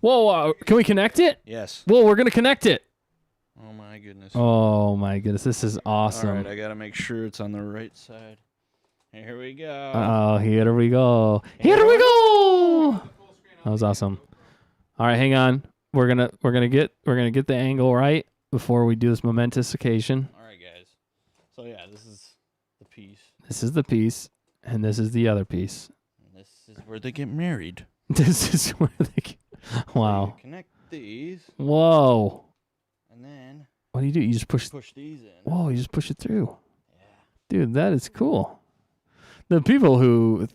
A: Whoa, can we connect it?
B: Yes.
A: Whoa, we're gonna connect it.
B: Oh my goodness.
A: Oh my goodness, this is awesome.
B: All right, I gotta make sure it's on the right side. Here we go.
A: Oh, here we go. Here we go. That was awesome. All right, hang on. We're gonna get the angle right before we do this momentous occasion.
B: All right, guys. So yeah, this is the piece.
A: This is the piece, and this is the other piece.
B: And this is where they get married.
A: This is where they.
B: So
A: Wow.
B: you connect these,
A: Whoa.
B: and then
A: What do? You just push.
B: push these in.
A: Whoa! You just push it through.
B: Yeah.
A: Dude, that is cool. The people who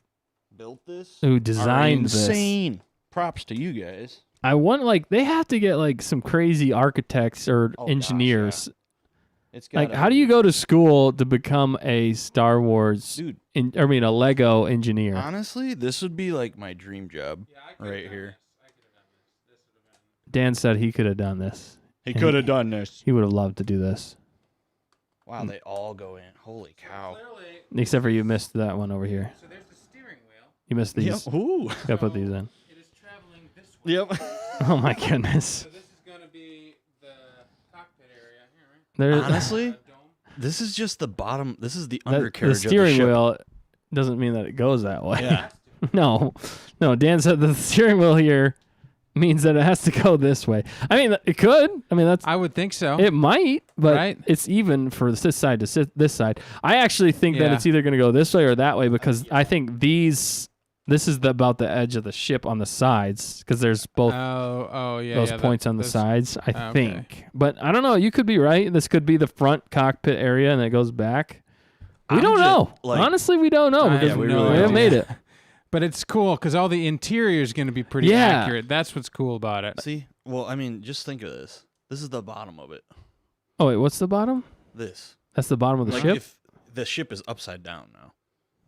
B: Built this.
A: designed this.
B: Insane. Props to you guys.
A: I want they have to get some crazy architects or
B: Oh, gosh,
A: engineers.
B: It's got
A: How do you go to school to become a Star Wars
B: dude?
A: a Lego engineer?
B: Honestly, this would be like my dream job right here.
A: Dan said he could have done this.
B: He
A: And
B: could have done this.
A: He would have loved to do this.
B: Wow, they all go in. Holy cow.
A: Except for you missed that one over here.
C: So there's the steering wheel.
A: You missed these.
B: Yep. Ooh.
A: Gotta put these in.
C: It is traveling this way.
B: Yep.
A: Oh my goodness.
C: So this is going to be the cockpit area here, right?
A: There,
B: Honestly,
C: Dome.
B: this is just the bottom. This is the
A: the
B: undercarriage
A: steering
B: of the ship.
A: wheel doesn't mean that it goes that way.
B: Yeah.
A: No. Dan said the steering wheel here means that it has to go this way. I mean, it could. I mean,
C: I would think so.
A: it might, but
C: Right.
A: it's even for this side to this side. I actually think that
C: Yeah.
A: it's either going to go this way or that way because I think this is about the edge of the ship on the sides because there's both
C: Oh, yeah.
A: those
C: yeah,
A: points on the
C: those-
A: sides, I
C: okay.
A: think. But I don't know. You could be right. This could be the front cockpit area and it goes back. We
B: I'm
A: don't know.
B: just, like-
A: Honestly, we don't know
C: I
A: because
C: have
A: we
C: no
A: haven't
C: idea.
A: made it.
C: But it's cool because all the interior is going to be pretty
A: Yeah.
C: accurate. That's what's cool about it.
B: See? Well, I mean, just think of this. This is the bottom of it.
A: Oh, wait. What's the bottom?
B: This.
A: That's the bottom of the
B: Like
A: ship?
B: if the ship is upside down now.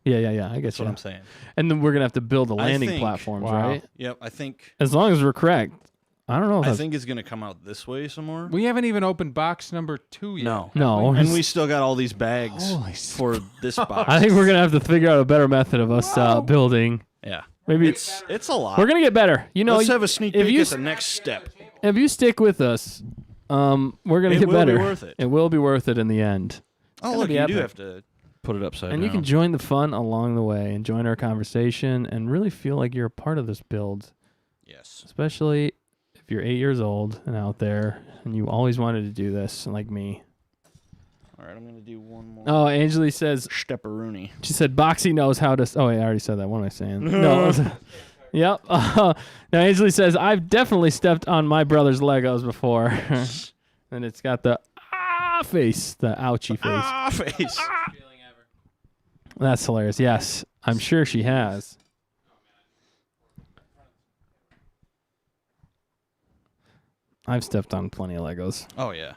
A: Yeah. I
B: That's
A: guess
B: what I'm saying.
A: And then we're going to have to build the
B: I
A: landing
B: think-
A: platforms,
C: Wow.
A: right?
B: Yep, I think
A: As long as we're correct. I don't know. If
B: I
A: that's-
B: think it's gonna come out this way some more.
C: We haven't even opened box number 2 yet.
B: No.
A: No.
B: And we still got all these bags
C: Holy
B: for this box.
A: I think we're going to have to figure out a better method of us building.
B: yeah.
A: Maybe
B: It's a lot.
A: we're going to get better. You know,
B: Let's have a sneak
A: if
B: peek
A: you
B: at the next step.
A: if you stick with us, we're going to
B: It
A: get
B: will
A: better.
B: be worth it.
A: It will be worth it in the end.
B: Oh,
A: gonna
B: look,
A: be
B: you
A: epic.
B: do have to put it upside
A: And
B: down.
A: you can join the fun along the way and join our conversation and really feel like you're a part of this build,
B: Yes.
A: especially if you're 8 years old and out there and you always wanted to do this like me.
B: All right, I'm gonna do one more.
A: Oh, Angeli says,
B: Stepperoonie.
A: she said, Boxy knows how to. Oh, wait, I already said that. What am I saying? No. Yep. Now, Angeli says, I've definitely stepped on my brother's Legos before. And it's got the face, the ouchie face.
B: Ah, face.
C: Feeling ever.
A: That's hilarious. Yes, I'm sure she has. I've stepped on plenty of Legos.
B: Oh yeah.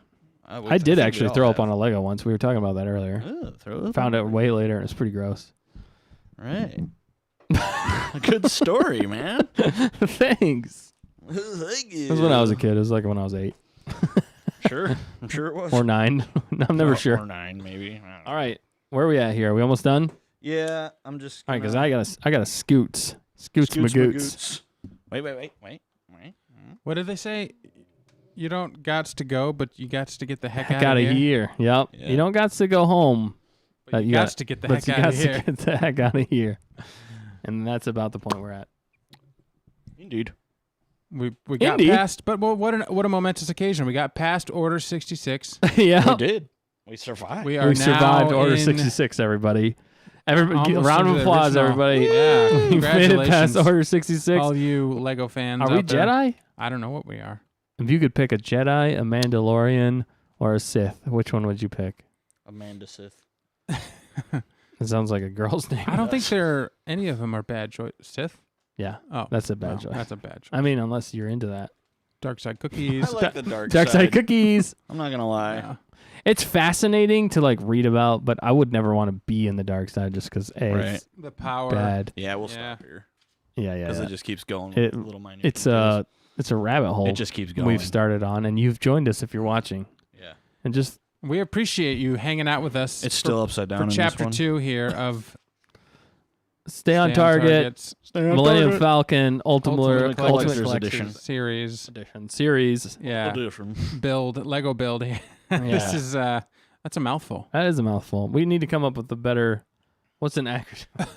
A: I did actually throw up on a Lego once. We were talking about that earlier.
B: Throw up.
A: Found it way later, and it's pretty gross.
B: Right. Good story, man.
A: Thanks.
B: Thank you.
A: It was when I was a kid. It was like when I was 8
B: Sure. I'm sure it was.
A: or 9. I'm never sure.
B: Or 9, maybe. I don't know.
A: All right, where are we at here? Are we almost done?
B: Yeah, I'm just.
A: All right, because
B: gonna-
A: I got a scoots magoots.
B: Wait.
C: What did they say? You don't gots to go, but you gots to get the heck
A: Heck
C: out of here.
A: here. Yep.
B: Yeah.
A: You don't got to go home.
C: But you gots to get the
A: but
C: heck
A: you
C: out of
A: gots
C: here.
A: to get the heck out of here. And that's about the point we're at.
B: Indeed.
C: We got
A: Indeed.
C: past, but what a momentous occasion. We got past Order 66.
A: Yeah.
B: We did. We survived.
C: We are
A: We
C: now
A: survived Order
C: in
A: 66, everybody. Everybody,
C: almost
A: round of
C: into the
A: applause,
C: original.
A: everybody.
C: Yeah,
A: We made it past
C: congratulations,
A: Order 66.
C: all you Lego fans.
A: Are we
C: out there.
A: Jedi?
C: I don't know what we are.
A: If you could pick a Jedi, a Mandalorian, or a Sith? Which one would you pick?
B: Amanda Sith.
A: It sounds like a girl's name.
C: I don't think any of them are bad choice. Sith?
A: Yeah,
C: Oh,
A: that's a bad
C: no,
A: choice.
C: That's a bad choice.
A: I mean, unless you're into that.
C: Dark side cookies.
B: I like the dark
A: Side cookies.
B: I'm not gonna lie.
C: Yeah.
A: It's fascinating to like read about, but I would never want to be in the dark side just because it's
C: The power.
A: bad.
B: Yeah, we'll
C: Yeah.
B: stop here
A: Yeah,
B: because
A: yeah.
B: it just keeps going.
A: It-
B: With little minute.
A: It's
B: details.
A: a rabbit hole.
B: It just keeps going.
A: We've started on, and you've joined us if you're watching,
B: Yeah.
A: and just
C: We appreciate you hanging out with us.
B: It's still upside down
C: for
B: in
C: chapter
B: this one.
C: 2 here of
A: stay on
C: Stay
A: target.
C: Target's
A: Millennium Falcon
C: Ultimate
B: Collector's
C: Collector's
B: Edition.
C: series.
A: series.
C: Yeah. Lego build. This
A: Yeah.
C: is that's a mouthful.
A: That is a mouthful. We need to come up with a better. What's an acronym?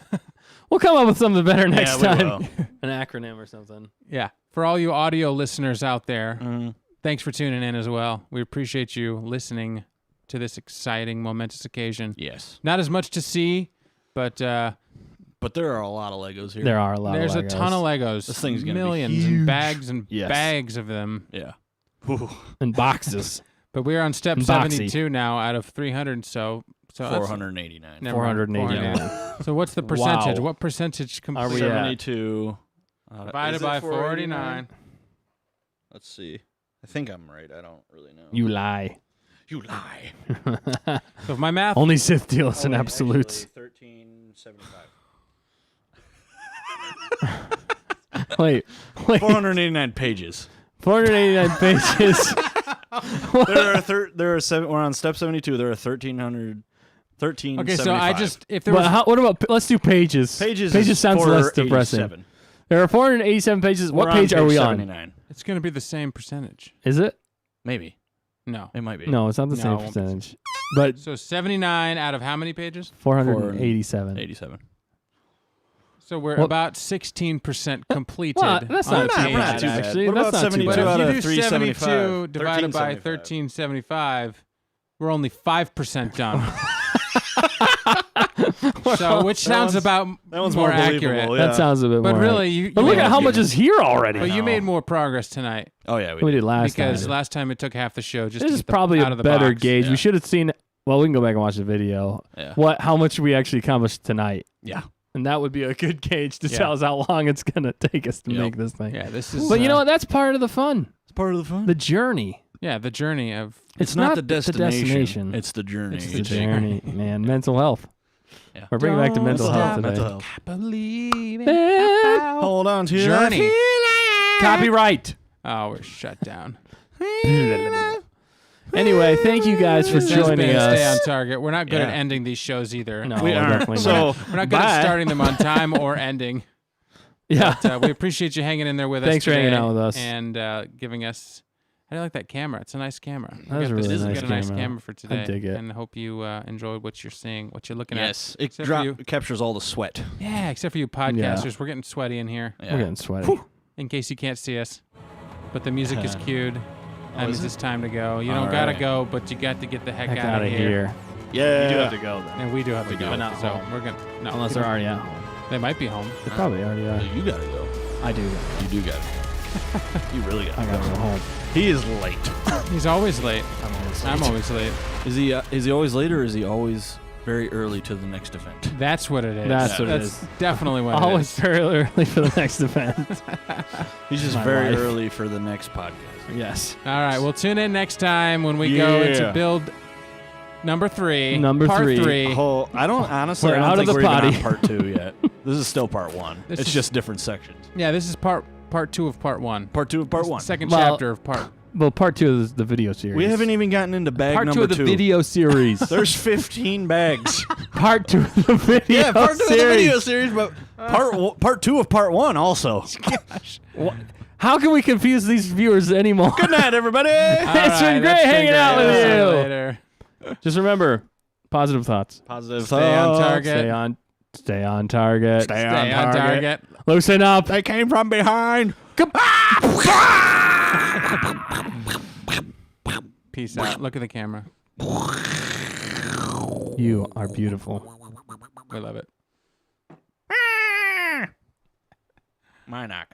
A: We'll come up with something better next
B: we
A: time.
B: will.
A: An acronym or something.
C: Yeah. For all you audio listeners out there,
B: Mhm.
C: thanks for tuning in as well. We appreciate you listening to this exciting, momentous occasion.
B: Yes,
C: Not as much to see, but
B: but there are a lot of Legos here.
A: There are a lot.
C: there's
A: of
C: a ton of Legos.
B: This thing's gonna be
C: millions
B: huge.
C: and bags and
A: Yes.
C: bags of them.
B: Yeah.
A: and boxes.
C: But we're on step
A: And
C: 72 now out of 300. So that's
B: 489.
C: never mind,
A: 489.
C: So what's the percentage?
A: Wow.
C: What percentage
A: Are we
C: complete?
A: at?
B: 72
C: Divided by 49.
B: Let's see. I think I'm right. I don't really know.
A: You lie.
B: You lie.
C: So if my math
A: Only Sith deals in absolutes.
B: 1375.
A: Wait.
B: 489 pages.
A: 489 pages.
B: We're on step 72. There are 1313.
C: Okay, so I just if there
A: But
C: was
A: what about let's do pages.
B: pages
A: sounds less depressing.
B: 487.
A: There are 487 pages. What
B: We're
A: page are we on?
B: 79.
C: it's going to be the same percentage.
A: Is it?
B: Maybe.
C: No.
B: It might be.
A: No, it's not the
C: No,
A: same
C: it won't be.
A: percentage. But
C: So 79 out of how many pages?
A: 487.
B: 87.
C: So we're
A: Well-
C: about 16% completed.
A: Well, that's
C: on
A: not
C: the
A: too
C: pages.
A: bad,
B: too bad.
A: actually.
B: What
A: That's
B: about
A: not too
B: 72
C: But
A: bad.
B: out
C: if
B: of
C: you do
B: 375?
C: 72 divided by
B: 1375.
C: 1375, we're only 5% done. So, which sounds about
B: That one's
C: more
B: more
C: accurate.
B: believable, yeah.
A: That sounds a bit
C: But
A: more.
C: really, you
A: But look
C: made-
A: at how much is here already.
C: But you
B: know.
C: made more progress tonight
B: Oh, yeah.
A: we did last
C: because
A: time.
C: last time it took half the show just
A: This
C: to
A: is
C: get the,
A: probably
C: out
A: a
C: of the
A: better
C: box.
A: gauge.
B: Yeah.
A: We should have seen. Well, we can go back and watch the video.
B: Yeah.
A: How much we actually accomplished tonight,
B: Yeah.
A: and that would be a good gauge to
C: Yeah.
A: tell us how long it's gonna take us to
B: Yep.
A: make this thing.
C: Yeah, this is.
A: But you know what? That's part of the fun.
B: It's part of the fun.
A: The journey.
C: Yeah, the journey of.
B: It's not the
A: destination.
B: destination. It's the journey.
C: It's
A: The
C: the
A: journey, man. Mental health.
B: Yeah.
A: We're bringing back to
C: Don't
A: mental health
C: stop.
A: today.
B: Mental health.
C: Believe
B: Hold on to
C: Journey.
B: your
A: Copyright.
C: Oh, we're shut down.
A: Anyway, thank you guys for
C: This has
A: joining
C: been Stay on
A: us.
C: Target. We're not good at
B: Yeah.
C: ending these shows either.
A: No,
B: We
A: we're
B: aren't.
A: definitely
B: So
A: not.
C: We're not good
B: bye.
C: at starting them on time or ending.
A: Yeah.
C: But, we appreciate you hanging in there with us.
A: Thanks for hanging
C: today
A: out with us.
C: and giving us. How do you like that camera? It's a nice camera.
A: That is a really
C: we
A: nice
C: got a nice
A: camera.
C: camera for today.
A: dig it.
C: And hope you enjoyed what you're seeing, what you're looking
B: Yes. It
C: Except for you.
B: captures all the sweat.
C: at. Yeah, except for you podcasters. We're getting sweaty in here.
B: Yeah.
A: We're getting sweaty.
C: In case you can't see us. But the music is cued. That
B: is
C: means
B: it?
C: it's time to go. You
B: All
C: don't gotta
B: right.
C: go, but you got to get the heck,
A: Heck
C: out
A: out
C: of
A: of
C: here.
A: here.
B: Yeah.
A: You do have to go then.
C: And we do have to go.
A: But not
C: so
A: home.
C: we're gonna no,
A: Unless they're already out.
C: they might be home.
A: They probably already are.
B: You gotta go.
A: I do.
B: You do gotta go. You really gotta
A: I gotta go home.
B: He is late.
C: He's always late.
A: I'm
C: I'm always late.
B: Is he always late or is he always very early to the next event?
C: That's what it is.
A: That's what it
C: That's
A: is.
C: definitely what it
A: Always
C: is.
A: very early for the next event.
B: He's just
A: My
B: very
A: life.
B: early for the next podcast.
A: Yes.
C: All right, we'll tune in next time when we go into
B: Yeah.
C: build number 3.
A: Number
C: part
A: 3.
C: 3.
B: Oh, I don't honestly.
A: We're
B: I don't
A: out of
B: think
A: the
B: we're even
A: potty.
B: on part 2 yet. This is still part 1.
C: This
B: It's
C: is-
B: just different sections.
C: Yeah, this is part 2 of part 1.
B: Part 2 of part 1.
C: Second
A: Well,
C: chapter of part.
A: Well, part 2 is the video series.
B: We haven't even gotten into bag
A: part 2
B: number
A: of the
B: 2.
A: video series.
B: There's 15 bags.
A: part 2 of the video
B: Yeah, part 2
A: series.
B: of the video series, but part 2 of part 1 also.
A: How can we confuse these viewers anymore?
B: Good night, everybody.
A: It's been great hanging out with
C: See
A: you.
C: later.
A: Just remember, positive thoughts.
B: Positive.
C: Stay on target.
A: Stay on target.
B: Stay
C: Stay on target.
A: Loosen up.
B: They came from behind.
C: Peace out. Look at the camera.
A: You are beautiful.
C: We love it.
B: Minoc.